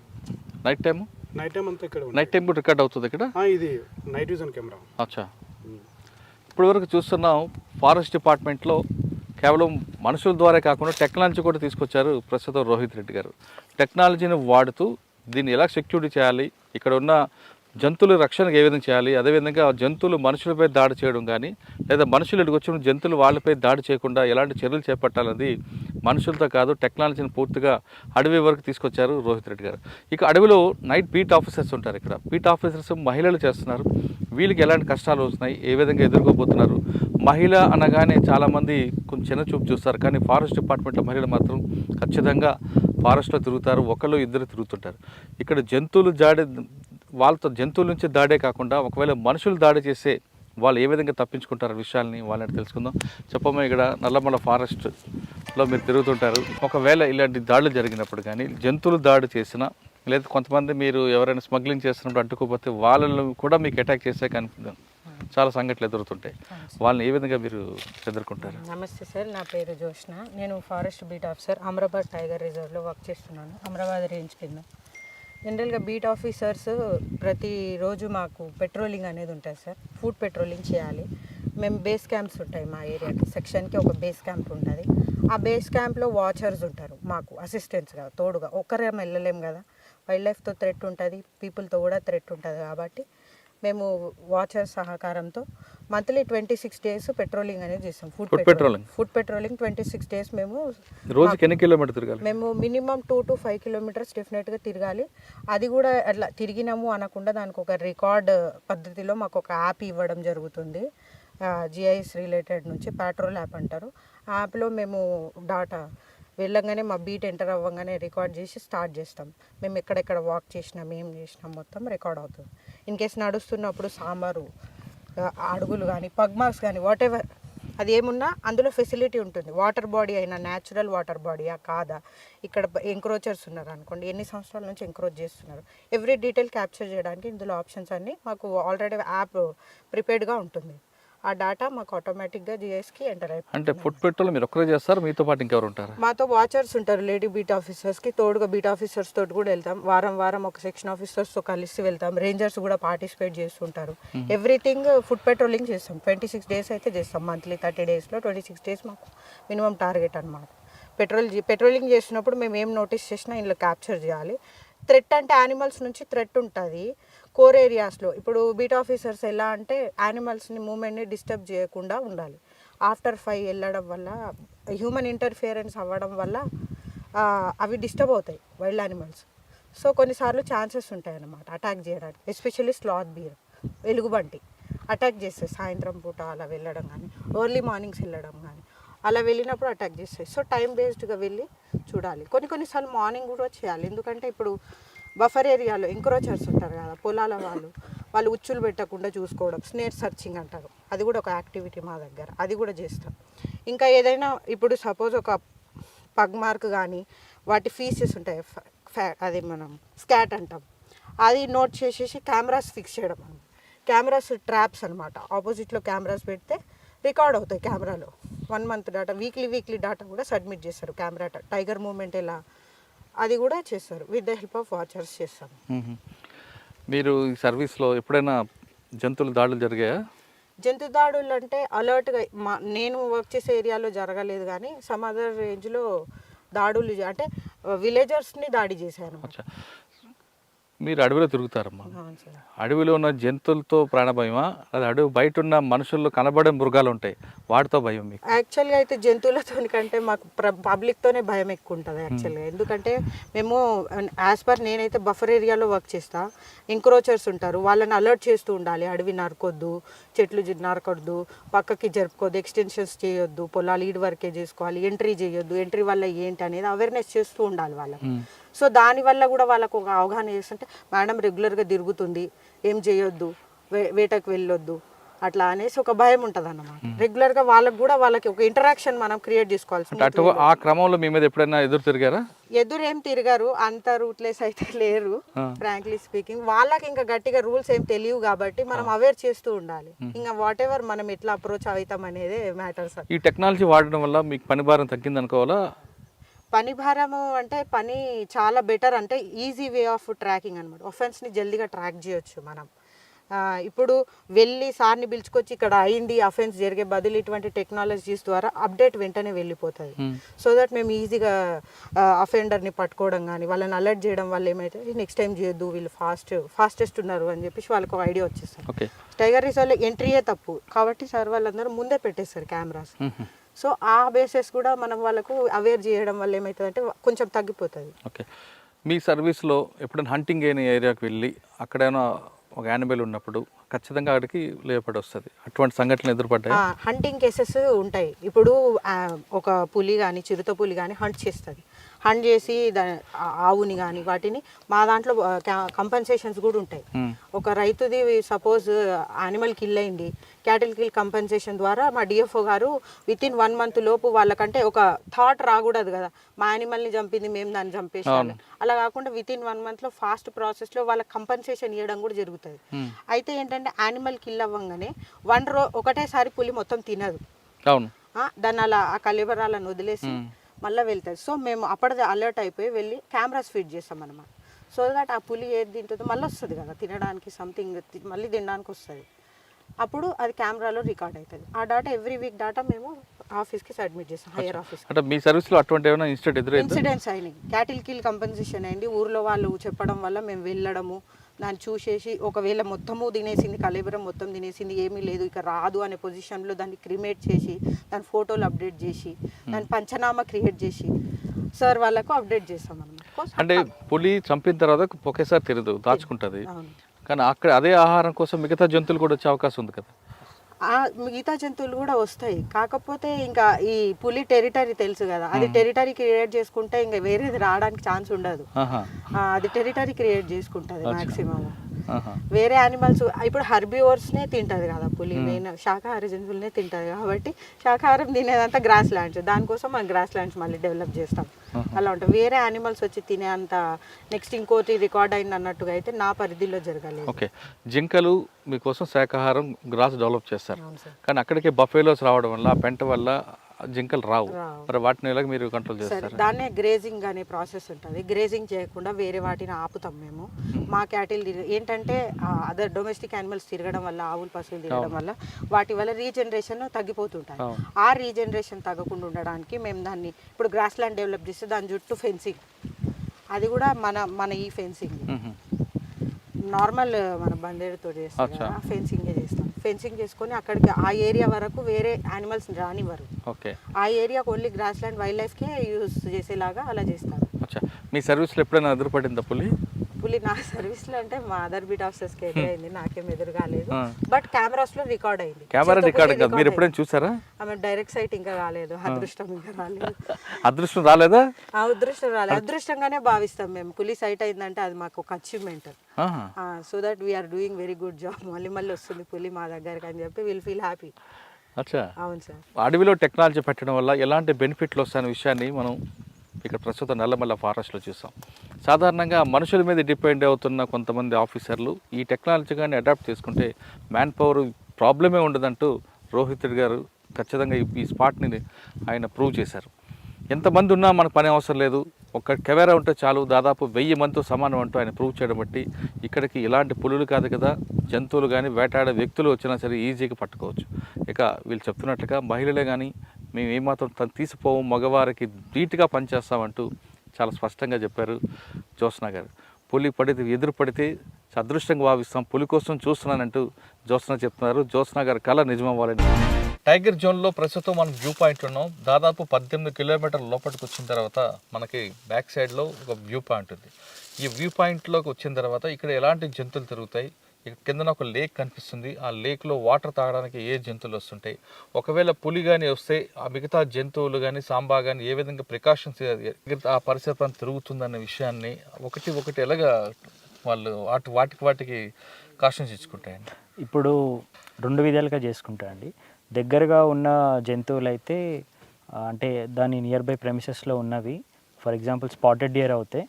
Night time? Night time అంతా ఇక్కడ. నైట్ టైం కూడా రికార్డ్ అవుతుంది ఇక్కడ? ఇది నైట్ విజన్ కెమెరా. ఇప్పటి వరకు చూస్తున్నాం ఫారెస్ట్ డిపార్ట్మెంట్లో కేవలం మనుషుల ద్వారా కాకుండా టెక్నాలజీ కూడా తీసుకొచ్చారు ప్రస్తుతం రోహిత్ రెడ్డి గారు. టెక్నాలజీని వాడుతూ దీన్ని ఎలా సెక్యూరిటీ చేయాలి, ఇక్కడ ఉన్న జంతువుల రక్షణకు ఏ విధంగా చేయాలి, అదేవిధంగా జంతువులు మనుషులపై దాడి చేయడం కానీ లేదా మనుషులు ఇక్కడికి వచ్చిన జంతువులు వాళ్ళపై దాడి చేయకుండా ఎలాంటి చర్యలు చేపట్టాలన్నది మనుషులతో కాదు టెక్నాలజీని పూర్తిగా అడవి వరకు తీసుకొచ్చారు రోహిత్ రెడ్డి గారు. ఇక అడవిలో నైట్ బీట్ ఆఫీసర్స్ ఉంటారు. ఇక్కడ బీట్ ఆఫీసర్స్ మహిళలు చేస్తున్నారు. వీళ్ళకి ఎలాంటి కష్టాలు వస్తున్నాయి, ఏ విధంగా ఎదుర్కోబోతున్నారు. మహిళ అనగానే చాలామంది కొంచెం చిన్న చూపు చూస్తారు, కానీ ఫారెస్ట్ డిపార్ట్మెంట్లో మహిళలు మాత్రం ఖచ్చితంగా ఫారెస్ట్లో తిరుగుతారు, ఒకళ్ళు ఇద్దరు తిరుగుతుంటారు. ఇక్కడ జంతువుల నుంచి దాడే కాకుండా ఒకవేళ మనుషులు దాడి చేసే వాళ్ళు ఏ విధంగా తప్పించుకుంటారు విషయాల్ని వాళ్ళని తెలుసుకుందాం. చెప్పమ్మా, ఇక్కడ నల్లమల ఫారెస్ట్లో మీరు తిరుగుతుంటారు. ఒకవేళ ఇలాంటి దాడులు జరిగినప్పుడు కానీ, జంతువులు దాడి చేసినా, లేదా కొంతమంది మీరు ఎవరైనా స్మగ్లింగ్ చేస్తున్నప్పుడు అడ్డుకోకపోతే వాళ్ళను కూడా మీకు అటాక్ చేసే కనిపిస్తుంది, చాలా సంఘటనలు ఎదురుతుంటాయి. వాళ్ళని ఏ విధంగా మీరు ఎదుర్కొంటారు? నమస్తే సార్, నా పేరు జోష్న. నేను forest beat officer Amrabad tiger రిజర్వ్లో వర్క్ చేస్తున్నాను, అమరాబాద్ రేంజ్ కింద. జనరల్గా బీట్ ఆఫీసర్స్ ప్రతిరోజు మాకు పెట్రోలింగ్ అనేది ఉంటుంది సార్. ఫుడ్ పెట్రోలింగ్ చేయాలి. మేము బేస్ క్యాంప్స్ ఉంటాయి మా ఏరియాకి, సెక్షన్కి ఒక బేస్ క్యాంప్ ఉంటుంది. ఆ బేస్ క్యాంప్లో వాచర్స్ ఉంటారు మాకు అసిస్టెంట్స్గా, తోడుగా. ఒక్కరేం వెళ్ళలేం కదా, వైల్డ్ లైఫ్తో థ్రెట్ ఉంటుంది, పీపుల్తో కూడా థ్రెట్ ఉంటుంది. కాబట్టి మేము వాచర్స్ సహకారంతో మంత్లీ 26 days పెట్రోలింగ్ అనేది చేస్తాం. ఫుడ్ పెట్రోలింగ్ 26 days మేము రోజుకి ఎన్ని కిలోమీటర్ తిరగాలి? మేము మినిమం 2 to 5 kilometers డెఫినెట్గా తిరగాలి. అది కూడా అట్లా తిరిగినాము అనకుండా దానికి ఒక రికార్డ్ పద్ధతిలో మాకు ఒక యాప్ ఇవ్వడం జరుగుతుంది. జిఐఎస్ రిలేటెడ్ నుంచి పెట్రోల్ యాప్ అంటారు. ఆ యాప్లో మేము డాటా వెళ్ళంగానే మా బీట్ ఎంటర్ అవ్వగానే రికార్డ్ చేసి స్టార్ట్ చేస్తాం. మేము ఎక్కడెక్కడ వాక్ చేసినాం, ఏం చేసినాం మొత్తం రికార్డ్ అవుతుంది. ఇన్ కేసు నడుస్తున్నప్పుడు సాంబారు అడుగులు కానీ, పగ్ మార్క్స్ కానీ, వాట్ ఎవర్ అది ఏమున్నా అందులో ఫెసిలిటీ ఉంటుంది. వాటర్ బాడీ అయినా న్యాచురల్ వాటర్ బాడీయా కాదా, ఇక్కడ ఎంక్రోచర్స్ ఉన్నారు అనుకోండి, ఎన్ని సంవత్సరాల నుంచి ఎంక్రోచ్ చేస్తున్నారు, ఎవ్రీ డీటెయిల్ క్యాప్చర్ చేయడానికి ఇందులో ఆప్షన్స్ అన్నీ మాకు ఆల్రెడీ యాప్ ప్రిపేర్డ్గా ఉంటుంది. ఆ డేటా మాకు ఆటోమేటిక్గా జిఐఎస్కి ఎంటర్ అయిపోతుంది. అంటే ఫుడ్ పెట్రోల్ మీరు ఒక్కరే చేస్తారు, మీతో పాటు ఇంకెవరు ఉంటారు? మాతో వాచర్స్ ఉంటారు, లేడీ బీట్ ఆఫీసర్స్కి తోడుగా బీట్ ఆఫీసర్స్ తోటి కూడా వెళ్తాం. వారం ఒక సెక్షన్ ఆఫీసర్స్తో కలిసి వెళ్తాం. రేంజర్స్ కూడా పార్టిసిపేట్ చేస్తుంటారు. ఎవ్రీథింగ్ ఫుడ్ పెట్రోలింగ్ చేస్తాం. 26 days అయితే చేస్తాం. మంత్లీ 30 daysలో 26 days మాకు మినిమం టార్గెట్ అనమాట. పెట్రోలింగ్ చేసినప్పుడు మేము ఏం నోటీస్ చేసినా ఇందులో క్యాప్చర్ చేయాలి. థ్రెట్ అంటే యానిమల్స్ నుంచి థ్రెట్ ఉంటుంది కోర్ ఏరియాస్లో. ఇప్పుడు బీట్ ఆఫీసర్స్ ఎలా అంటే యానిమల్స్ని మూమెంట్ని డిస్టర్బ్ చేయకుండా ఉండాలి. ఆఫ్టర్ 5 వెళ్ళడం వల్ల, హ్యూమన్ ఇంటర్ఫియరెన్స్ అవ్వడం వల్ల అవి డిస్టర్బ్ అవుతాయి వైల్డ్ యానిమల్స్. సో కొన్నిసార్లు ఛాన్సెస్ ఉంటాయి అన్నమాట అటాక్ చేయడానికి. ఎస్పెషల్లీ స్లాత్ బీర్, ఎలుగుబంటి అటాక్ చేస్తాయి. సాయంత్రం పూట అలా వెళ్ళడం కానీ, ఎర్లీ మార్నింగ్స్ వెళ్ళడం కానీ, అలా వెళ్ళినప్పుడు అటాక్ చేస్తాయి. సో టైం బేస్డ్గా వెళ్ళి చూడాలి. కొన్నిసార్లు మార్నింగ్ కూడా చేయాలి. ఎందుకంటే ఇప్పుడు బఫర్ ఏరియాలో ఎంక్రోచర్స్ ఉంటారు కదా, పొలాల వాళ్ళు ఉచ్చులు పెట్టకుండా చూసుకోవడం, స్నేర్ సర్చింగ్ అంటారు. అది కూడా ఒక యాక్టివిటీ మా దగ్గర, అది కూడా చేస్తాం. ఇంకా ఏదైనా ఇప్పుడు సపోజ్ ఒక పగ్ మార్క్ కానీ, వాటి ఫీసెస్ ఉంటాయి, అది మనం స్కాట్ అంటాం, అది నోట్ చేసేసి కెమెరాస్ ఫిక్స్ చేయడం. కెమెరాస్ ట్రాప్స్ అనమాట. ఆపోజిట్లో కెమెరాస్ పెడితే రికార్డ్ అవుతాయి కెమెరాలో. 1 month డేటా, వీక్లీ డేటా కూడా సబ్మిట్ చేస్తారు. కెమెరా టైగర్ మూమెంట్ ఎలా, అది కూడా చేస్తారు. With the help of watchers చేస్తాం. మీరు ఈ సర్వీస్లో ఎప్పుడైనా జంతువుల దాడులు జరిగాయా? జంతు దాడులు అంటే అలర్ట్గా నేను వర్క్ చేసే ఏరియాలో జరగలేదు, కానీ సమ్ అదర్ రేంజ్లో దాడులు అంటే విలేజర్స్ని దాడి చేశాను. మీరు అడవిలో తిరుగుతారమ్మా, అడవిలో ఉన్న జంతువులతో ప్రాణభయమా, అది అడవి బయట ఉన్న మనుషుల్లో కనబడే మృగాలు ఉంటాయి, వాటితో భయం మీకు? యాక్చువల్గా అయితే జంతువులతో కంటే మాకు పబ్లిక్తోనే భయం ఎక్కువ ఉంటుంది యాక్చువల్గా. ఎందుకంటే మేము యాజ్ పర్ నేనైతే బఫర్ ఏరియాలో వర్క్ చేస్తా. ఎంక్రోచర్స్ ఉంటారు, వాళ్ళని అలర్ట్ చేస్తూ ఉండాలి. అడవి నరకొద్దు, చెట్లు నరకొద్దు, పక్కకి జరుపుకోవద్దు, ఎక్స్టెన్షన్స్ చేయొద్దు, పొలాలు ఈడ్ వరకే చేసుకోవాలి, ఎంట్రీ చేయొద్దు, ఎంట్రీ వల్ల ఏంటి అనేది అవేర్నెస్ చేస్తూ ఉండాలి వాళ్ళకి. సో దానివల్ల కూడా వాళ్ళకు ఒక అవగాహన చేస్తుంటే, మేడం రెగ్యులర్గా తిరుగుతుంది, ఏం చేయొద్దు, వేటకు వెళ్ళొద్దు అట్లా అనేసి ఒక భయం ఉంటుంది అన్నమాట. రెగ్యులర్గా వాళ్ళకి ఒక ఇంటరాక్షన్ మనం క్రియేట్ చేసుకోవాలి. ఆ క్రమంలో మీ మీద ఎప్పుడైనా ఎదురు తిరిగారా? ఏం తిరిగారు, అంత రూట్లెస్ అయితే లేరు ఫ్రాంక్లీ స్పీకింగ్. వాళ్ళకి ఇంకా గట్టిగా రూల్స్ ఏం తెలియవు కాబట్టి మనం అవేర్ చేస్తూ ఉండాలి. ఇంకా వాట్ ఎవర్ మనం ఎట్లా అప్రోచ్ అవుతాం అనేది మ్యాటర్స్. ఈ టెక్నాలజీ వాడడం వల్ల మీకు పని భారం తగ్గింది అనుకోవాలా? పని భారము అంటే పని చాలా బెటర్, అంటే ఈజీ వే ఆఫ్ ట్రాకింగ్ అనమాట. ఒఫెన్స్ని జల్దీగా ట్రాక్ చేయొచ్చు మనం. ఇప్పుడు వెళ్ళి సార్ని పిలుచుకొచ్చి ఇక్కడ అయింది అఫెన్స్ జరిగే బదులు ఇటువంటి టెక్నాలజీస్ ద్వారా అప్డేట్ వెంటనే వెళ్ళిపోతుంది. సో దట్ మేము ఈజీగా అఫెండర్ని పట్టుకోవడం కానీ, వాళ్ళని అలర్ట్ చేయడం వల్ల ఏమైతే నెక్స్ట్ టైం చేయొద్దు, వీళ్ళు ఫాస్టెస్ట్ ఉన్నారు అని చెప్పేసి వాళ్ళకి ఒక ఐడియా వచ్చేస్తారు. టైగర్ రిజర్వ్లో ఎంట్రీయే తప్పు కాబట్టి సార్ వాళ్ళందరూ ముందే పెట్టేస్తారు కెమెరాస్. సో ఆ బేసెస్ కూడా మనం వాళ్ళకు అవేర్ చేయడం వల్ల ఏమవుతుందంటే కొంచెం తగ్గిపోతుంది. ఓకే, మీ సర్వీస్లో ఎప్పుడైనా హంటింగ్ అయిన ఏరియాకి వెళ్ళి అక్కడైనా ఒక యానిమల్ ఉన్నప్పుడు ఖచ్చితంగా అక్కడికి లేపడి వస్తుంది, అటువంటి సంఘటనలు ఎదురుపడ్డాయి? హంటింగ్ కేసెస్ ఉంటాయి. ఇప్పుడు ఒక పులి కానీ, చిరుత పులి కానీ హంట్ చేస్తుంది. హంట్ చేసి ఆవుని కానీ వాటిని మా దాంట్లో కంపెన్సేషన్స్ కూడా ఉంటాయి. ఒక రైతుది సపోజ్ యానిమల్ కిల్ అయింది, క్యాటిల్ కిల్ కంపెన్సేషన్ ద్వారా మా డిఎఫ్ఓ గారు వితిన్ 1 month లోపు వాళ్ళకంటే ఒక థాట్ రాకూడదు కదా, మా యానిమల్ని చంపింది మేము దాన్ని చంపేసాలి, అలా కాకుండా వితిన్ 1 month ఫాస్ట్ ప్రాసెస్లో వాళ్ళకి కంపెన్సేషన్ ఇవ్వడం కూడా జరుగుతుంది. అయితే ఏంటంటే యానిమల్ కిల్ అవ్వగానే ఒకటేసారి పులి మొత్తం తినదు, అవును, దాన్ని అలా ఆ కళేబరాలను వదిలేసి మళ్ళీ వెళ్తుంది. సో మేము అప్పటిదే అలర్ట్ అయిపోయి వెళ్ళి కెమెరాస్ ఫిట్ చేస్తాం అన్నమాట. సో దట్ ఆ పులి ఏది తింటుందో మళ్ళీ వస్తుంది కదా తినడానికి, సంథింగ్ మళ్ళీ తినడానికి వస్తుంది, అప్పుడు అది కెమెరాలో రికార్డ్ అవుతుంది. ఆ డాటా ఎవ్రీ వీక్ డాటా మేము ఆఫీస్కి సబ్మిట్ చేస్తాం, హైయర్ ఆఫీస్. అంటే మీ సర్వీస్లో అటువంటి ఏమైనా ఇన్సిడెంట్స్ అయినాయి, క్యాటిల్ కిల్ కంపెన్సేషన్ అయింది, ఊర్లో వాళ్ళు చెప్పడం వల్ల మేము వెళ్ళడము, దాన్ని చూసేసి ఒకవేళ మొత్తము తినేసింది, కళేబరం మొత్తం తినేసింది, ఏమీ లేదు ఇక రాదు అనే పొజిషన్లో దాన్ని క్రిమేట్ చేసి దాని ఫోటోలు అప్డేట్ చేసి దాని పంచనామా క్రియేట్ చేసి సార్ వాళ్ళకు అప్డేట్ చేస్తాం అన్నమాట. అంటే పులి చంపిన తర్వాత ఒకేసారి తిరగదు, దాచుకుంటుంది, కానీ అక్కడ అదే ఆహారం కోసం మిగతా జంతువులు కూడా వచ్చే అవకాశం ఉంది కదా. మిగతా జంతువులు కూడా వస్తాయి, కాకపోతే ఇంకా ఈ పులి టెరిటరీ తెలుసు కదా, అది టెరిటరీ క్రియేట్ చేసుకుంటే ఇంకా వేరేది రావడానికి ఛాన్స్ ఉండదు, అది టెరిటరీ క్రియేట్ చేసుకుంటుంది మాక్సిమం. వేరే యానిమల్స్ ఇప్పుడు హర్బివోర్స్నే తింటుంది కదా పులి, మెయిన్ శాకాహార జంతువులనే తింటుంది కాబట్టి శాకాహారం తినేదంతా గ్రాస్ ల్యాండ్స్, దానికోసం మనం గ్రాస్ ల్యాండ్స్ మళ్ళీ డెవలప్ చేస్తాం. అలా ఉంటాం, వేరే యానిమల్స్ వచ్చి తినే అంత నెక్స్ట్ ఇంకోటి రికార్డ్ అయింది అన్నట్టుగా అయితే నా పరిధిలో జరగాలి. ఓకే, జింకలు మీకోసం శాకాహారం గ్రాస్ డెవలప్ చేస్తారు, కానీ అక్కడికి బఫేలోస్ రావడం వల్ల ఆ పెంట వల్ల జింకలు రావు, మరి వాటిని ఎలా మీరు కంట్రోల్ చేస్తారు? దాన్నే గ్రేజింగ్ అనే ప్రాసెస్ ఉంటుంది, గ్రేజింగ్ చేయకుండా వేరే వాటిని ఆపుతాం మేము. మా క్యాటిల్ ఏంటంటే అదర్ డొమెస్టిక్ యానిమల్స్ తిరగడం వల్ల, ఆవులు పశువులు తిరగడం వల్ల వాటి వల్ల రీజనరేషన్ తగ్గిపోతుంటాయి. ఆ రీజనరేషన్ తగ్గకుండా ఉండడానికి మేము దాన్ని ఇప్పుడు గ్రాస్ ల్యాండ్ డెవలప్ చేస్తే దాని చుట్టూ ఫెన్సింగ్, అది కూడా మన ఈ ఫెన్సింగ్ నార్మల్ మన బందేడుతో చేస్తాం, ఫెన్సింగ్ చేస్తాం. ఫెన్సింగ్ చేసుకొని అక్కడికి ఆ ఏరియా వరకు వేరే యానిమల్స్ రానివ్వరు, ఆ ఏరియాకి ఓన్లీ గ్రాస్ ల్యాండ్ వైల్డ్ లైఫ్కే యూజ్ చేసేలాగా అలా చేస్తారు. మీ సర్వీస్లో ఎప్పుడైనా ఎదురుపడిందా పులి? పులి నా సర్వీస్లో అంటే మా అదర్ బీట్ ఆఫీసర్స్కి ఎదురైంది, నాకేం ఎదురు కాలేదు, బట్ కెమెరాస్లో రికార్డ్ అయింది. కెమెరా రికార్డ్ కాదు, మీరు ఎప్పుడైనా చూసారా? ఆమె డైరెక్ట్ సైట్ ఇంకా రాలేదు, అదృష్టం ఇంకా రాలేదు. అదృష్టం రాలేదా? అదృష్టం రాలేదు, అదృష్టంగానే భావిస్తాం మేము. పులి సైట్ అయిందంటే అది మాకు ఒక achievement, so that we are doing very good job. మళ్ళీ వస్తుంది పులి మా దగ్గరికి అని చెప్పి విల్ ఫీల్ హ్యాపీ. అవును సార్. అడవిలో టెక్నాలజీ పెట్టడం వల్ల ఎలాంటి బెనిఫిట్లు వస్తాయనే విషయాన్ని మనం ఇక్కడ ప్రస్తుతం నల్లమల్ల ఫారెస్ట్లో చూసాం. సాధారణంగా మనుషుల మీద డిపెండ్ అవుతున్న కొంతమంది ఆఫీసర్లు ఈ టెక్నాలజీ కానీ అడాప్ట్ చేసుకుంటే మ్యాన్ పవర్ ప్రాబ్లమే ఉండదంటూ రోహిత్ గారు ఖచ్చితంగా ఈ స్పాట్ని ఆయన ప్రూవ్ చేశారు. ఎంతమంది ఉన్నా మనకు పని అవసరం లేదు, ఒక కెమెరా ఉంటే చాలు, దాదాపు 1000 మందితో సమానం అంటూ ఆయన ప్రూవ్ చేయడం బట్టి ఇక్కడికి ఇలాంటి పులులు కాదు కదా, జంతువులు కానీ వేటాడే వ్యక్తులు వచ్చినా సరే ఈజీగా పట్టుకోవచ్చు. ఇక వీళ్ళు చెప్తున్నట్లుగా మహిళలే కానీ మేము ఏమాత్రం తీసిపోవు, మగవారికి ధీటుగా పనిచేస్తామంటూ చాలా స్పష్టంగా చెప్పారు జ్యోత్స్న గారు. పులి ఎదురు పడితే అదృష్టంగా భావిస్తాం, పులి కోసం చూస్తున్నానంటూ జ్యోత్స్న చెప్తున్నారు. జ్యోత్స్న గారి కళ నిజమవ్వాలని. టైగర్ జోన్లో ప్రస్తుతం మనం వ్యూ పాయింట్ ఉన్నాం. దాదాపు 18 కిలోమీటర్ల లోపలికి వచ్చిన తర్వాత మనకి బ్యాక్ సైడ్లో ఒక వ్యూ పాయింట్ ఉంది. ఈ వ్యూ పాయింట్లోకి వచ్చిన తర్వాత ఇక్కడ ఎలాంటి జంతువులు తిరుగుతాయి, ఇక్కడ కిందన ఒక లేక్ కనిపిస్తుంది, ఆ లేక్లో వాటర్ తాగడానికి ఏ జంతువులు వస్తుంటాయి, ఒకవేళ పులి కానీ వస్తే ఆ మిగతా జంతువులు కానీ సాంబా కానీ ఏ విధంగా ప్రికాషన్స్ ఆ పరిసర తిరుగుతుందన్న విషయాన్ని ఒకటి ఎలాగా వాళ్ళు వాటికి కాషన్స్ ఇచ్చుకుంటాయండి. ఇప్పుడు 2 విధాలుగా చేసుకుంటాయండి. దగ్గరగా ఉన్న జంతువులు అయితే అంటే దాని నియర్ బై ప్రెమిసెస్లో ఉన్నవి, ఫర్ ఎగ్జాంపుల్ స్పాటెడ్ డియర్ అవుతే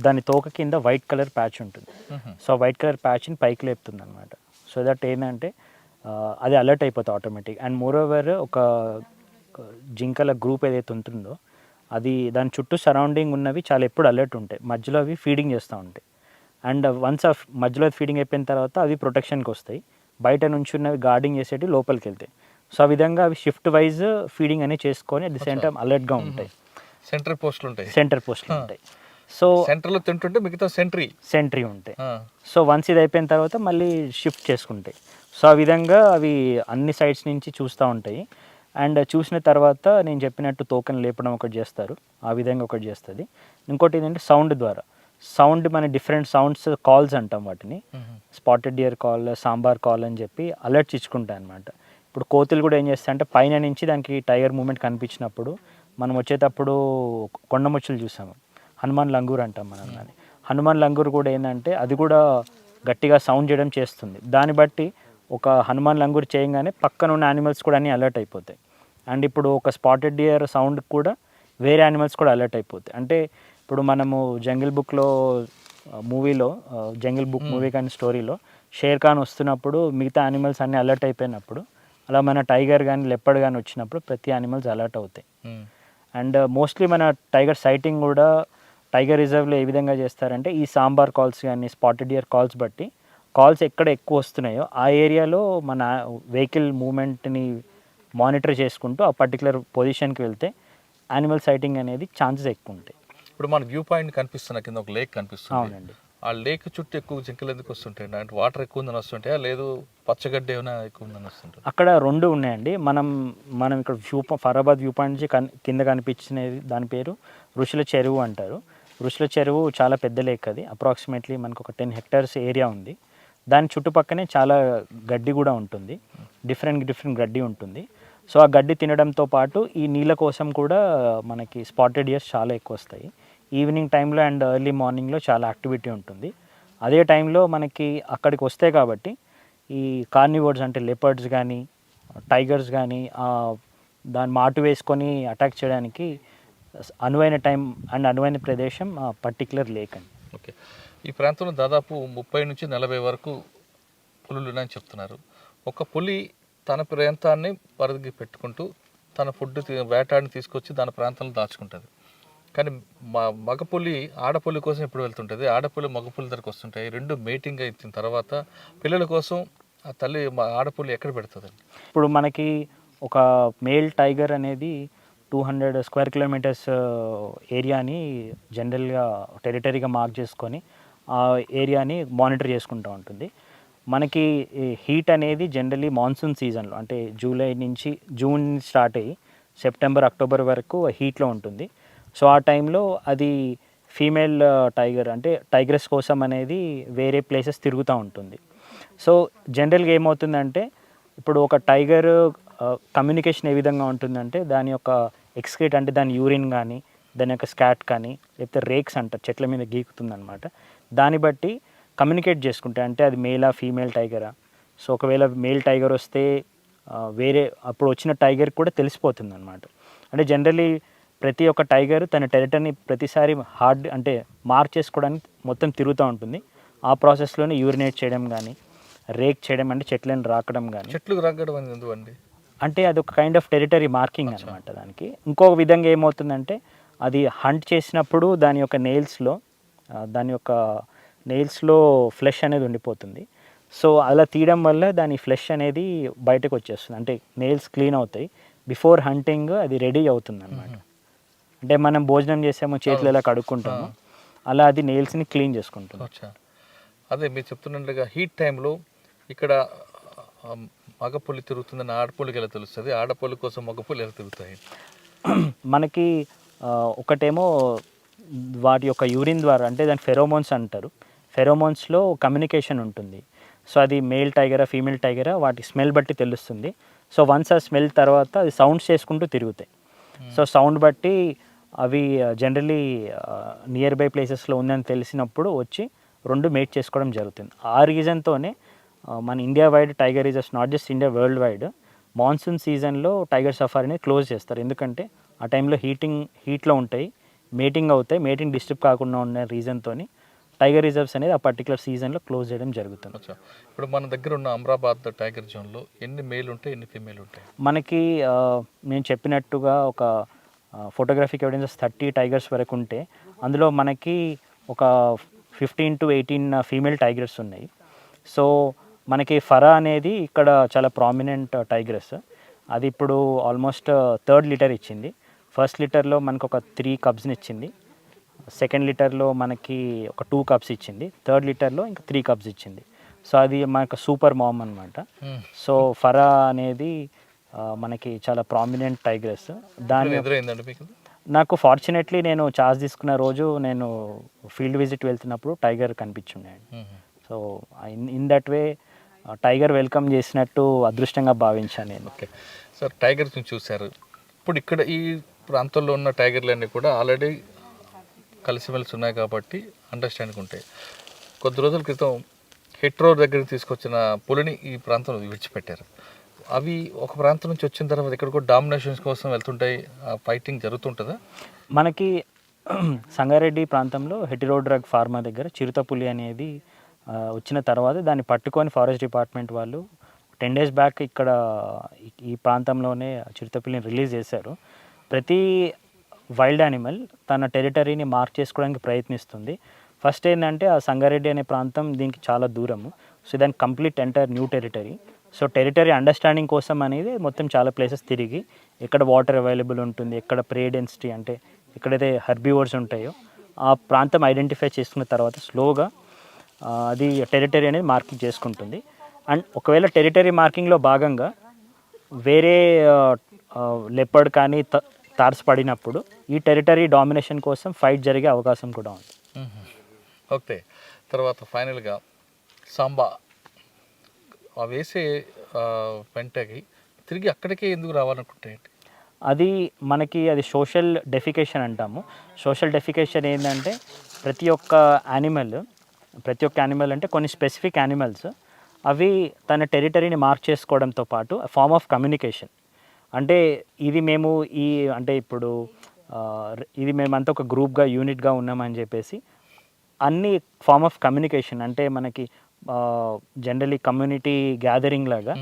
దాని తోక కింద వైట్ కలర్ ప్యాచ్ ఉంటుంది. సో వైట్ కలర్ ప్యాచ్ని పైకి లేపుతుంది అనమాట. సో దట్ ఏంటంటే అది అలర్ట్ అయిపోతుంది ఆటోమేటిక్. అండ్ మోర్ ఓవర్ ఒక జింకల గ్రూప్ ఏదైతే ఉంటుందో అది దాని చుట్టూ సరౌండింగ్ ఉన్నవి చాలా ఎప్పుడు అలర్ట్ ఉంటాయి, మధ్యలో అవి ఫీడింగ్ చేస్తూ ఉంటాయి. అండ్ వన్స్ ఆ మధ్యలో ఫీడింగ్ అయిపోయిన తర్వాత అవి ప్రొటెక్షన్కి వస్తాయి, బయట నుంచి ఉన్నవి గార్డింగ్ చేసేటి లోపలికి వెళ్తాయి. సో ఆ విధంగా అవి షిఫ్ట్ వైజ్ ఫీడింగ్ అనేది చేసుకొని అట్ ది సేమ్ టైం అలర్ట్గా ఉంటాయి. సెంటర్ పోస్టులు ఉంటాయి. సో సెంటర్లో తింటుంటే మిగతా సెంట్రీ ఉంటాయి. సో వన్స్ ఇది అయిపోయిన తర్వాత మళ్ళీ షిఫ్ట్ చేసుకుంటాయి. సో ఆ విధంగా అవి అన్ని సైడ్స్ నుంచి చూస్తూ ఉంటాయి. అండ్ చూసిన తర్వాత నేను చెప్పినట్టు తోకను లేపడం ఒకటి చేస్తారు, ఆ విధంగా ఒకటి చేస్తుంది. ఇంకోటి ఏంటంటే సౌండ్ మన డిఫరెంట్ సౌండ్స్ కాల్స్ అంటాం వాటిని, spotted dear call, sambar call అని చెప్పి అలర్ట్స్ ఇచ్చుకుంటాయి అనమాట. ఇప్పుడు కోతులు కూడా ఏం చేస్తాయి అంటే పైన నుంచి దానికి టైగర్ మూమెంట్ కనిపించినప్పుడు మనం వచ్చేటప్పుడు కొండముచ్చులు చూసాము, హనుమాన్ లంగూర్ అంటాం మనం దాన్ని. హనుమాన్ లంగూర్ కూడా ఏంటంటే అది కూడా గట్టిగా సౌండ్ చేయడం చేస్తుంది. దాన్ని బట్టి ఒక హనుమాన్ లంగూరు చేయగానే పక్కన ఉన్న యానిమల్స్ కూడా అన్నీ అలర్ట్ అయిపోతాయి. అండ్ ఇప్పుడు ఒక స్పాటెడ్ డియర్ సౌండ్ కూడా వేరే యానిమల్స్ కూడా అలర్ట్ అయిపోతాయి. అంటే ఇప్పుడు మనము జంగిల్ బుక్లో మూవీలో జంగిల్ బుక్ మూవీ కానీ స్టోరీలో షేర్ ఖాన్ వస్తున్నప్పుడు మిగతా యానిమల్స్ అన్నీ అలర్ట్ అయిపోయినప్పుడు అలా మన టైగర్ కానీ లెపర్డ్ కానీ వచ్చినప్పుడు ప్రతి యానిమల్స్ అలర్ట్ అవుతాయి. అండ్ మోస్ట్లీ మన టైగర్ సైటింగ్ కూడా టైగర్ రిజర్వ్లో ఏ విధంగా చేస్తారంటే ఈ సాంబార్ కాల్స్ కానీ స్పాటెడ్ డియర్ కాల్స్ బట్టి కాల్స్ ఎక్కడ ఎక్కువ వస్తున్నాయో ఆ ఏరియాలో మన వెహికల్ మూమెంట్ని మానిటర్ చేసుకుంటూ ఆ పర్టికులర్ పొజిషన్కి వెళ్తే యానిమల్ సైటింగ్ అనేది ఛాన్సెస్ ఎక్కువ ఉంటాయి. ఇప్పుడు మన వ్యూ పాయింట్ కనిపిస్తున్న కింద ఒక లేక్ కనిపిస్తుంది. అవునండి. ఆ లేక్ చుట్టూ ఎక్కువ జింకలు ఎందుకు వస్తుంటాయి? అంటే వాటర్ ఎక్కువ ఉందని వస్తుంటాయా, లేదు పచ్చగడ్డి ఏమైనా ఎక్కువ ఉందని వస్తుంటాయి? అక్కడ రెండు ఉన్నాయండి. మనం ఇక్కడ ఫరాబాద్ వ్యూ పాయింట్ నుంచి కింద కనిపించినది దాని పేరు ఋషుల చెరువు అంటారు. ఋషుల చెరువు చాలా పెద్ద లేక్, అది అప్రాక్సిమేట్లీ మనకు ఒక 10 hectares ఏరియా ఉంది. దాని చుట్టుపక్కనే చాలా గడ్డి కూడా ఉంటుంది, డిఫరెంట్ గడ్డి ఉంటుంది. సో ఆ గడ్డి తినడంతో పాటు ఈ నీళ్ళ కోసం కూడా మనకి స్పాటెడ్ డియర్స్ చాలా ఎక్కువ వస్తాయి. ఈవినింగ్ టైంలో అండ్ ఎర్లీ మార్నింగ్లో చాలా యాక్టివిటీ ఉంటుంది. అదే టైంలో మనకి అక్కడికి వస్తాయి కాబట్టి ఈ కార్నివర్స్ అంటే లెపర్డ్స్ కానీ టైగర్స్ కానీ దాన్ని మాటు వేసుకొని అటాక్ చేయడానికి అనువైన టైం అండ్ అనువైన ప్రదేశం ఆ పర్టికులర్ లేక్ అండి. ఓకే, ఈ ప్రాంతంలో దాదాపు 30 నుంచి 40 వరకు పులులు ఉన్నాయని చెప్తున్నారు. ఒక పులి తన ప్రాంతాన్ని పరిధి పెట్టుకుంటూ తన ఫుడ్ వేటాడిని తీసుకొచ్చి దాని ప్రాంతంలో దాచుకుంటుంది. కానీ మగపులి ఆడపులి కోసం ఎప్పుడు వెళ్తుంటుంది, ఆడపులి మగపులి దగ్గరకు వస్తుంటాయి. రెండు మేటింగ్ అయిన తర్వాత పిల్లల కోసం ఆ తల్లి ఆడపులి ఎక్కడ పెడుతుంది? ఇప్పుడు మనకి ఒక మేల్ టైగర్ అనేది 200 square kilometers ఏరియాని జనరల్గా టెరిటరీగా మార్క్ చేసుకొని ఆ ఏరియాని మానిటర్ చేసుకుంటూ ఉంటుంది. మనకి హీట్ అనేది జనరల్లీ మాన్సూన్ సీజన్లో అంటే జూలై నుంచి జూన్ స్టార్ట్ అయ్యి సెప్టెంబర్ అక్టోబర్ వరకు హీట్లో ఉంటుంది. సో ఆ టైంలో అది ఫీమేల్ టైగర్ అంటే టైగర్స్ కోసం అనేది వేరే ప్లేసెస్ తిరుగుతూ ఉంటుంది. సో జనరల్గా ఏమవుతుందంటే ఇప్పుడు ఒక టైగర్ కమ్యూనికేషన్ ఏ విధంగా ఉంటుందంటే దాని యొక్క ఎక్స్క్రీట్ అంటే దాని యూరిన్ కానీ దాని యొక్క స్కాట్ కానీ లేకపోతే రేక్స్ అంటారు చెట్ల మీద గీకుతుందనమాట. దాన్ని బట్టి కమ్యూనికేట్ చేసుకుంటాయి అంటే అది మేలా ఫీమేల్ టైగరా. సో ఒకవేళ మేల్ టైగర్ వస్తే వేరే అప్పుడు వచ్చిన టైగర్ కూడా తెలిసిపోతుంది అనమాట. అంటే జనరలీ ప్రతి ఒక్క టైగర్ తన టెరిటరీని ప్రతిసారి హార్డ్ అంటే మార్క్ చేసుకోవడానికి మొత్తం తిరుగుతూ ఉంటుంది. ఆ ప్రాసెస్లోనే యూరినేట్ చేయడం కానీ రేక్ చేయడం అంటే చెట్లను రాకడం కానీ. చెట్లు రాకడం అనేది ఎందుకండి? అంటే అది ఒక కైండ్ ఆఫ్ టెరిటరీ మార్కింగ్ అనమాట. దానికి ఇంకొక విధంగా ఏమవుతుందంటే అది హంట్ చేసినప్పుడు దాని యొక్క నెయిల్స్లో ఫ్లెష్ అనేది ఉండిపోతుంది. సో అలా తీయడం వల్ల దాని ఫ్లెష్ అనేది బయటకు వచ్చేస్తుంది, అంటే నెయిల్స్ క్లీన్ అవుతాయి. బిఫోర్ హంటింగ్ అది రెడీ అవుతుంది అనమాట. అంటే మనం భోజనం చేసామో చేతులు ఎలా కడుక్కుంటామో అలా అది నెయిల్స్ని క్లీన్ చేసుకుంటుంది. అదే మీరు చెప్తున్నట్టుగా హీట్ టైంలో ఇక్కడ మగపులి తిరుగుతుందని ఆడపులికి ఎలా తెలుస్తుంది, ఆడపులి కోసం మగపులి ఎలా తిరుగుతాయి? మనకి ఒకటేమో వాటి యొక్క యూరిన్ ద్వారా అంటే దాని ఫెరోమోన్స్ అంటారు. ఫెరోమోన్స్లో కమ్యూనికేషన్ ఉంటుంది. సో అది మేల్ టైగరా ఫీమేల్ టైగరా వాటి స్మెల్ బట్టి తెలుస్తుంది. సో వన్స్ ఆ స్మెల్ తర్వాత అది సౌండ్స్ చేసుకుంటూ తిరుగుతాయి. సో సౌండ్ బట్టి అవి జనరలీ నియర్ బై ప్లేసెస్లో ఉందని తెలిసినప్పుడు వచ్చి రెండు మేట్ చేసుకోవడం జరుగుతుంది. ఆ రీజన్తోనే మన India wide tiger reserves, not just India, world wide monsoon సీజన్లో టైగర్ సఫారీని క్లోజ్ చేస్తారు. ఎందుకంటే ఆ టైంలో హీట్లో ఉంటాయి, మేటింగ్ అవుతాయి, మేటింగ్ డిస్టర్బ్ కాకుండా ఉన్న రీజన్తో టైగర్ రిజర్వ్స్ అనేది ఆ పర్టికులర్ సీజన్లో క్లోజ్ చేయడం జరుగుతుంది. ఇప్పుడు మన దగ్గర ఉన్న అమరాబాద్ టైగర్ జోన్లో ఎన్ని మేల్ ఉంటాయి, ఎన్ని ఫీమేల్ ఉంటాయి? మనకి నేను చెప్పినట్టుగా ఒక ఫోటోగ్రాఫిక్ ఎవిడెన్స్ 30 టైగర్స్ వరకు ఉంటే అందులో మనకి ఒక 15 to 18 ఫీమేల్ టైగర్స్ ఉన్నాయి. సో మనకి ఫరా అనేది ఇక్కడ చాలా ప్రామినెంట్ టైగర్స్. అది ఇప్పుడు ఆల్మోస్ట్ 3rd litter ఇచ్చింది. ఫస్ట్ లిటర్లో మనకు ఒక 3 cubsని ఇచ్చింది. సెకండ్ లిటర్లో మనకి ఒక 2 cubs ఇచ్చింది. 3rd లిటర్లో ఇంకా 3 cubs ఇచ్చింది. సో అది మనకు సూపర్ మామ్ అనమాట. సో ఫరా అనేది మనకి చాలా ప్రామినెంట్ టైగర్స్. దాని నాకు ఫార్చునేట్లీ నేను ఛార్జ్ తీసుకున్న రోజు నేను ఫీల్డ్ విజిట్ వెళ్తున్నప్పుడు టైగర్ కనిపించున్నాయండి. So in that way tiger welcome చేసినట్టు అదృష్టంగా భావించాను నేను. ఓకే సార్, టైగర్స్ని చూశారు. ఇప్పుడు ఇక్కడ ఈ ప్రాంతంలో ఉన్న టైగర్లన్నీ కూడా ఆల్రెడీ కలిసిమెలిసి ఉన్నాయి కాబట్టి అండర్స్టాండింగ్ ఉంటాయి. కొద్ది రోజుల క్రితం హెట్రో దగ్గరికి తీసుకొచ్చిన పులిని ఈ ప్రాంతంలో విడిచిపెట్టారు. అవి ఒక ప్రాంతం నుంచి వచ్చిన తర్వాత ఇక్కడ కూడా డామినేషన్స్ కోసం వెళ్తుంటాయి, ఫైటింగ్ జరుగుతుంటుందా? మనకి సంగారెడ్డి ప్రాంతంలో హెటిరో డ్రగ్ ఫార్మా దగ్గర చిరుతపులి అనేది వచ్చిన తర్వాత దాన్ని పట్టుకొని ఫారెస్ట్ డిపార్ట్మెంట్ వాళ్ళు 10 days బ్యాక్ ఇక్కడ ఈ ప్రాంతంలోనే చిరుతపులిని రిలీజ్ చేశారు. ప్రతి వైల్డ్ యానిమల్ తన టెరిటరీని మార్క్ చేసుకోవడానికి ప్రయత్నిస్తుంది. ఫస్ట్ ఏంటంటే ఆ సంగారెడ్డి అనే ప్రాంతం దీనికి చాలా దూరము. సో దానికి complete entire new territory. So territory understanding కోసం అనేది మొత్తం చాలా ప్లేసెస్ తిరిగి ఎక్కడ వాటర్ అవైలబుల్ ఉంటుంది, ఎక్కడ ప్రే డెన్సిటీ అంటే ఎక్కడైతే హెర్బివోర్స్ ఉంటాయో ఆ ప్రాంతం ఐడెంటిఫై చేసుకున్న తర్వాత స్లోగా అది టెరిటరీ అనేది మార్కింగ్ చేసుకుంటుంది. అండ్ ఒకవేళ టెరిటరీ మార్కింగ్లో భాగంగా వేరే లెపర్డ్ కానీ తారసపడినప్పుడు ఈ టెరిటరీ డామినేషన్ కోసం ఫైట్ జరిగే అవకాశం కూడా ఉంది. ఓకే, తర్వాత ఫైనల్గా సాంబా వేసే పెంటకి తిరిగి అక్కడికే ఎందుకు రావాలనుకుంటాయండి? అది మనకి అది సోషల్ డెఫికేషన్ అంటాము. సోషల్ డెఫికేషన్ ఏంటంటే ప్రతి ఒక్క యానిమల్ అంటే కొన్ని స్పెసిఫిక్ యానిమల్స్ అవి తన టెరిటరీని మార్క్ చేసుకోవడంతో పాటు ఫార్మ్ ఆఫ్ కమ్యూనికేషన్. అంటే ఇది మేము అంటే ఇప్పుడు ఇది మేమంతా ఒక గ్రూప్గా యూనిట్గా ఉన్నామని చెప్పేసి అన్ని ఫార్మ్ ఆఫ్ కమ్యూనికేషన్ అంటే మనకి జనరలీ కమ్యూనిటీ గ్యాదరింగ్ లాగా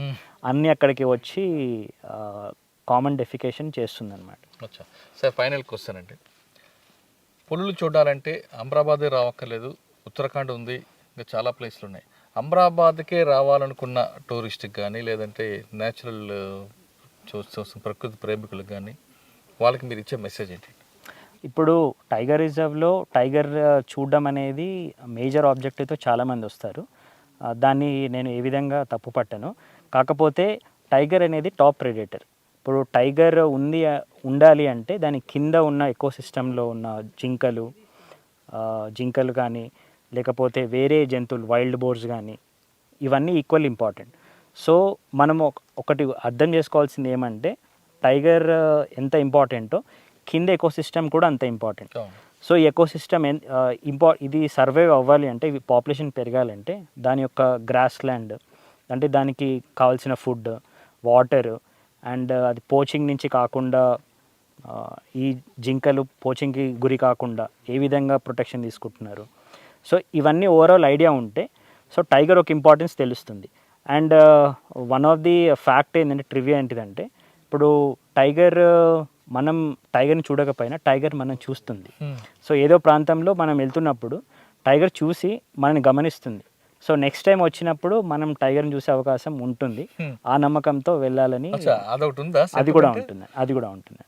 అన్నీ అక్కడికి వచ్చి కామన్ డెఫికేషన్ చేస్తుందన్నమాట. అచ్చా సార్, ఫైనల్ క్వశ్చన్ అండి. పులులు చూడాలంటే అమరాబాదే రావక్కర్లేదు, ఉత్తరాఖండ్ ఉంది, ఇంకా చాలా ప్లేస్లు ఉన్నాయి. అమరాబాద్కే రావాలనుకున్న టూరిస్ట్కి కానీ లేదంటే న్యాచురల్ చూసిన ప్రకృతి ప్రేమికులకు కానీ వాళ్ళకి మీరు ఇచ్చే మెసేజ్ ఏంటి? ఇప్పుడు టైగర్ రిజర్వ్లో టైగర్ చూడడం అనేది మేజర్ ఆబ్జెక్టివ్తో చాలామంది వస్తారు. దాన్ని నేను ఏ విధంగా తప్పు పట్టను. కాకపోతే టైగర్ అనేది టాప్ ప్రెడేటర్. ఇప్పుడు టైగర్ ఉండాలి అంటే దాని కింద ఉన్న ఎకోసిస్టంలో ఉన్న జింకలు కానీ లేకపోతే వేరే జంతువులు వైల్డ్ బోర్స్ కానీ ఇవన్నీ ఈక్వల్ ఇంపార్టెంట్. సో మనము ఒకటి అర్థం చేసుకోవాల్సింది ఏమంటే టైగర్ ఎంత ఇంపార్టెంటో కింద ఎకోసిస్టమ్ కూడా అంత ఇంపార్టెంట్. సో ఈ ఎకోసిస్టమ్ ఇది సర్వైవ్ అవ్వాలి అంటే పాపులేషన్ పెరగాలంటే దాని యొక్క గ్రాస్ ల్యాండ్ అంటే దానికి కావాల్సిన ఫుడ్, వాటర్ అండ్ అది పోచింగ్ నుంచి కాకుండా ఈ జింకలు పోచింగ్కి గురి కాకుండా ఏ విధంగా ప్రొటెక్షన్ తీసుకుంటున్నారు. సో ఇవన్నీ ఓవరాల్ ఐడియా ఉంటే సో టైగర్ ఒక ఇంపార్టెన్స్ తెలుస్తుంది. And one of the fact ఏంటంటే ట్రివియా ఏంటిదంటే ఇప్పుడు టైగర్ని చూడకపోయినా టైగర్ మనం చూస్తుంది. సో ఏదో ప్రాంతంలో మనం వెళ్తున్నప్పుడు టైగర్ చూసి మనని గమనిస్తుంది. సో నెక్స్ట్ టైం వచ్చినప్పుడు మనం టైగర్ని చూసే అవకాశం ఉంటుంది. ఆ నమ్మకంతో వెళ్ళాలని అది కూడా ఉంటుంది.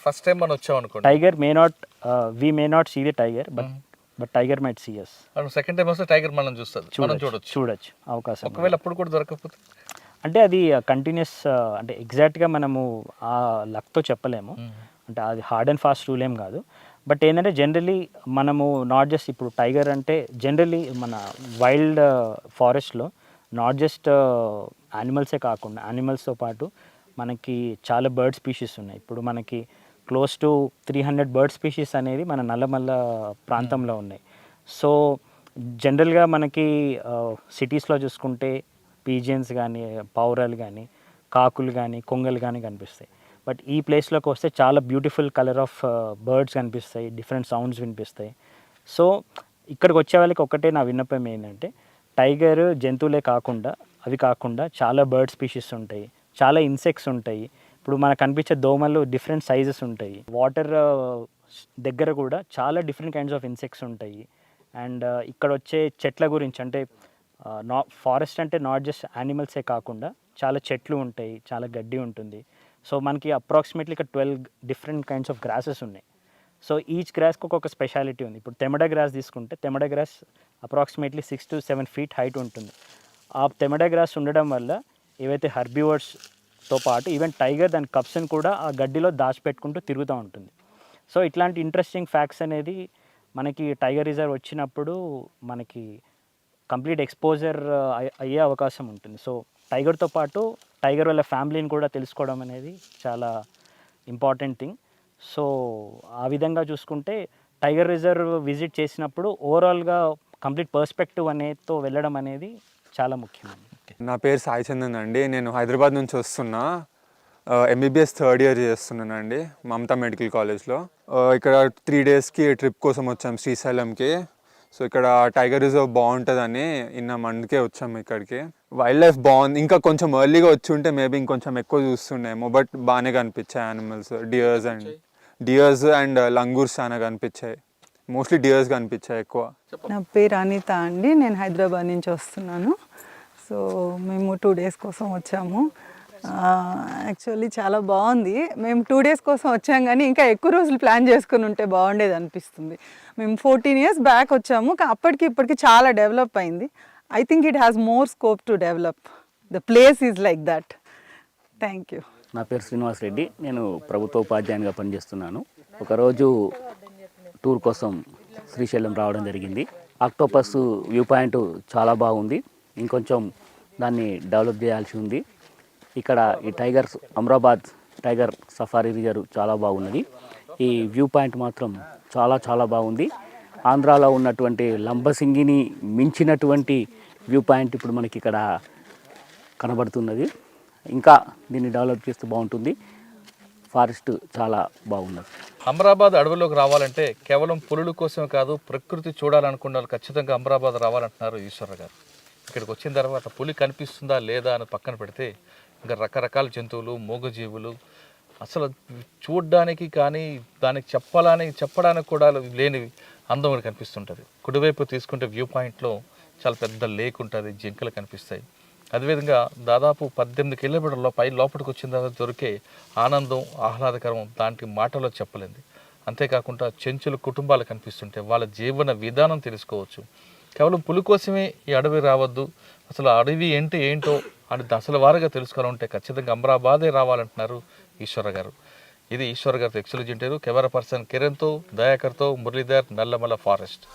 ఫస్ట్ టైం మనం వచ్చాం అనుకోండి, tiger we may not see the tiger but tiger might see us. Second time వస్తే టైగర్ మనం చూడొచ్చు అవకాశం. ఒకవేళ అప్పుడు కూడా దొరకకపోతే అంటే అది కంటిన్యూస్ అంటే ఎగ్జాక్ట్గా మనము ఆ లక్తో చెప్పలేము. అంటే అది హార్డ్ అండ్ ఫాస్ట్ రూల్ ఏం కాదు. బట్ ఏంటంటే జనరలీ మనము నాట్ జస్ట్ ఇప్పుడు టైగర్ అంటే జనరలీ మన వైల్డ్ ఫారెస్ట్లో నాట్ జస్ట్ యానిమల్సే కాకుండా యానిమల్స్తో పాటు మనకి చాలా బర్డ్ స్పీషీస్ ఉన్నాయి. ఇప్పుడు మనకి క్లోజ్ టు 300 బర్డ్ స్పీషీస్ అనేది మన నల్లమల్ల ప్రాంతంలో ఉన్నాయి. సో జనరల్గా మనకి సిటీస్లో చూసుకుంటే పీజియన్స్ కానీ, పావురాలు కానీ, కాకులు కానీ, కొంగలు కానీ కనిపిస్తాయి. బట్ ఈ ప్లేస్లోకి వస్తే చాలా బ్యూటిఫుల్ కలర్ ఆఫ్ బర్డ్స్ కనిపిస్తాయి, డిఫరెంట్ సౌండ్స్ వినిపిస్తాయి. సో ఇక్కడికి వచ్చే వాళ్ళకి ఒక్కటే నా విన్నపం ఏంటంటే టైగర్ జంతువులే కాకుండా చాలా బర్డ్ స్పీషీస్ ఉంటాయి, చాలా ఇన్సెక్ట్స్ ఉంటాయి. ఇప్పుడు మనకు కనిపించే దోమలు డిఫరెంట్ సైజెస్ ఉంటాయి. వాటర్ దగ్గర కూడా చాలా డిఫరెంట్ కైండ్స్ ఆఫ్ ఇన్సెక్ట్స్ ఉంటాయి. అండ్ ఇక్కడ వచ్చే చెట్ల గురించి అంటే ఫారెస్ట్ అంటే నాట్ జస్ట్ యానిమల్సే కాకుండా చాలా చెట్లు ఉంటాయి, చాలా గడ్డి ఉంటుంది. సో మనకి అప్రాక్సిమేట్లీ ఇక్కడ 12 డిఫరెంట్ కైండ్స్ ఆఫ్ గ్రాసెస్ ఉన్నాయి. సో ఈచ్ గ్రాస్కి ఒక్కొక్క స్పెషాలిటీ ఉంది. ఇప్పుడు తెమడ గ్రాస్ తీసుకుంటే తెమడ grass approximately 6 to 7 feet height ఉంటుంది. ఆ తెమడ గ్రాస్ ఉండడం వల్ల ఏవైతే హెర్బివోర్స్తో పాటు ఈవెన్ టైగర్ దాని కప్స్ని కూడా ఆ గడ్డిలో దాచిపెట్టుకుంటూ తిరుగుతూ ఉంటుంది. సో ఇట్లాంటి ఇంట్రెస్టింగ్ ఫ్యాక్ట్స్ అనేది మనకి టైగర్ రిజర్వ్ వచ్చినప్పుడు మనకి కంప్లీట్ ఎక్స్పోజర్ అయ్యే అవకాశం ఉంటుంది. సో టైగర్తో పాటు టైగర్ వాళ్ళ ఫ్యామిలీని కూడా తెలుసుకోవడం అనేది చాలా ఇంపార్టెంట్ థింగ్. సో ఆ విధంగా చూసుకుంటే టైగర్ రిజర్వ్ విజిట్ చేసినప్పుడు ఓవరాల్గా కంప్లీట్ పర్స్పెక్టివ్ అనేతో వెళ్ళడం అనేది చాలా ముఖ్యం. నా పేరు సాయి చందన్ అండి. నేను హైదరాబాద్ నుంచి వస్తున్నా. ఎంబీబీఎస్ థర్డ్ ఇయర్ చేస్తున్నానండి మమతా మెడికల్ కాలేజ్లో. ఇక్కడ 3 డేస్కి ట్రిప్ కోసం వచ్చాం శ్రీశైలంకి. సో ఇక్కడ టైగర్ రిజర్వ్ బాగుంటుందని విన్నాం, అందుకే వచ్చాము ఇక్కడికి. వైల్డ్ లైఫ్ బాగుంది. ఇంకా కొంచెం ఎర్లీగా వచ్చి ఉంటే మేబీ ఇంకొంచెం ఎక్కువ చూస్తుండేమో, బట్ బాగానే కనిపించాయి యానిమల్స్. డియర్స్ అండ్ లంగూర్స్ చాలా కనిపించాయి. మోస్ట్లీ డియర్స్ కనిపించాయి ఎక్కువ. నా పేరు అనిత అండి. నేను హైదరాబాద్ నుంచి వస్తున్నాను. సో మేము 2 డేస్ కోసం వచ్చాము. యాక్చువల్లీ చాలా బాగుంది. మేము 2 డేస్ కోసం వచ్చాం కానీ ఇంకా ఎక్కువ రోజులు ప్లాన్ చేసుకుని ఉంటే బాగుండేది అనిపిస్తుంది. మేము 14 years బ్యాక్ వచ్చాము, అప్పటికి ఇప్పటికి చాలా డెవలప్ అయింది. I think it has more scope to develop. The place is like that. Thank you. నా పేరు శ్రీనివాస్ రెడ్డి. నేను ప్రభుత్వ ఉపాధ్యాయునిగా పనిచేస్తున్నాను. ఒకరోజు టూర్ కోసం శ్రీశైలం రావడం జరిగింది. ఆక్టోపస్ వ్యూ పాయింట్ చాలా బాగుంది, ఇంకొంచెం దాన్ని డెవలప్ చేయాల్సి ఉంది. ఇక్కడ ఈ tigers Amrabad tiger safari reserve చాలా బాగున్నది. ఈ వ్యూ పాయింట్ మాత్రం చాలా చాలా బాగుంది. ఆంధ్రాలో ఉన్నటువంటి లంబసింగిని మించినటువంటి వ్యూ పాయింట్ ఇప్పుడు మనకి ఇక్కడ కనబడుతున్నది. ఇంకా దీన్ని డెవలప్ చేస్తే బాగుంటుంది. ఫారెస్ట్ చాలా బాగున్నది. అమరాబాద్ అడవుల్లోకి రావాలంటే కేవలం పులుల కోసమే కాదు, ప్రకృతి చూడాలనుకున్న వాళ్ళు ఖచ్చితంగా అమరాబాద్ రావాలంటున్నారు ఈశ్వర గారు. ఇక్కడికి వచ్చిన తర్వాత పులి కనిపిస్తుందా లేదా అని పక్కన పెడితే ఇంకా రకరకాల జంతువులు, మూగజీవులు అసలు చూడడానికి కానీ దానికి చెప్పడానికి కూడా లేని అందం కూడా కనిపిస్తుంటుంది. కుడివైపు తీసుకుంటే వ్యూ పాయింట్లో చాలా పెద్ద లేక్ ఉంటుంది, జింకలు కనిపిస్తాయి. అదేవిధంగా దాదాపు 18 కిలోమీటర్ల లోపలికి వచ్చిన తర్వాత దొరికే ఆనందం, ఆహ్లాదకరం దానికి మాటలో చెప్పలేంది. అంతేకాకుండా చెంచుల కుటుంబాలు కనిపిస్తుంటే వాళ్ళ జీవన విధానం తెలుసుకోవచ్చు. కేవలం పులి కోసమే ఈ అడవి రావద్దు, అసలు అడవి ఏంటో అని అసలు వారుగా తెలుసుకోవాలంటే ఖచ్చితంగా అమరాబాదే రావాలంటున్నారు ఈశ్వర గారు. ఇది ఈశ్వర గారితో ఎక్స్క్లూజివ్ ఇంటర్వ్యూ. కెమెరా పర్సన్ కిరణ్తో, దయాకర్తో మురళీధర్, నల్లమల ఫారెస్ట్.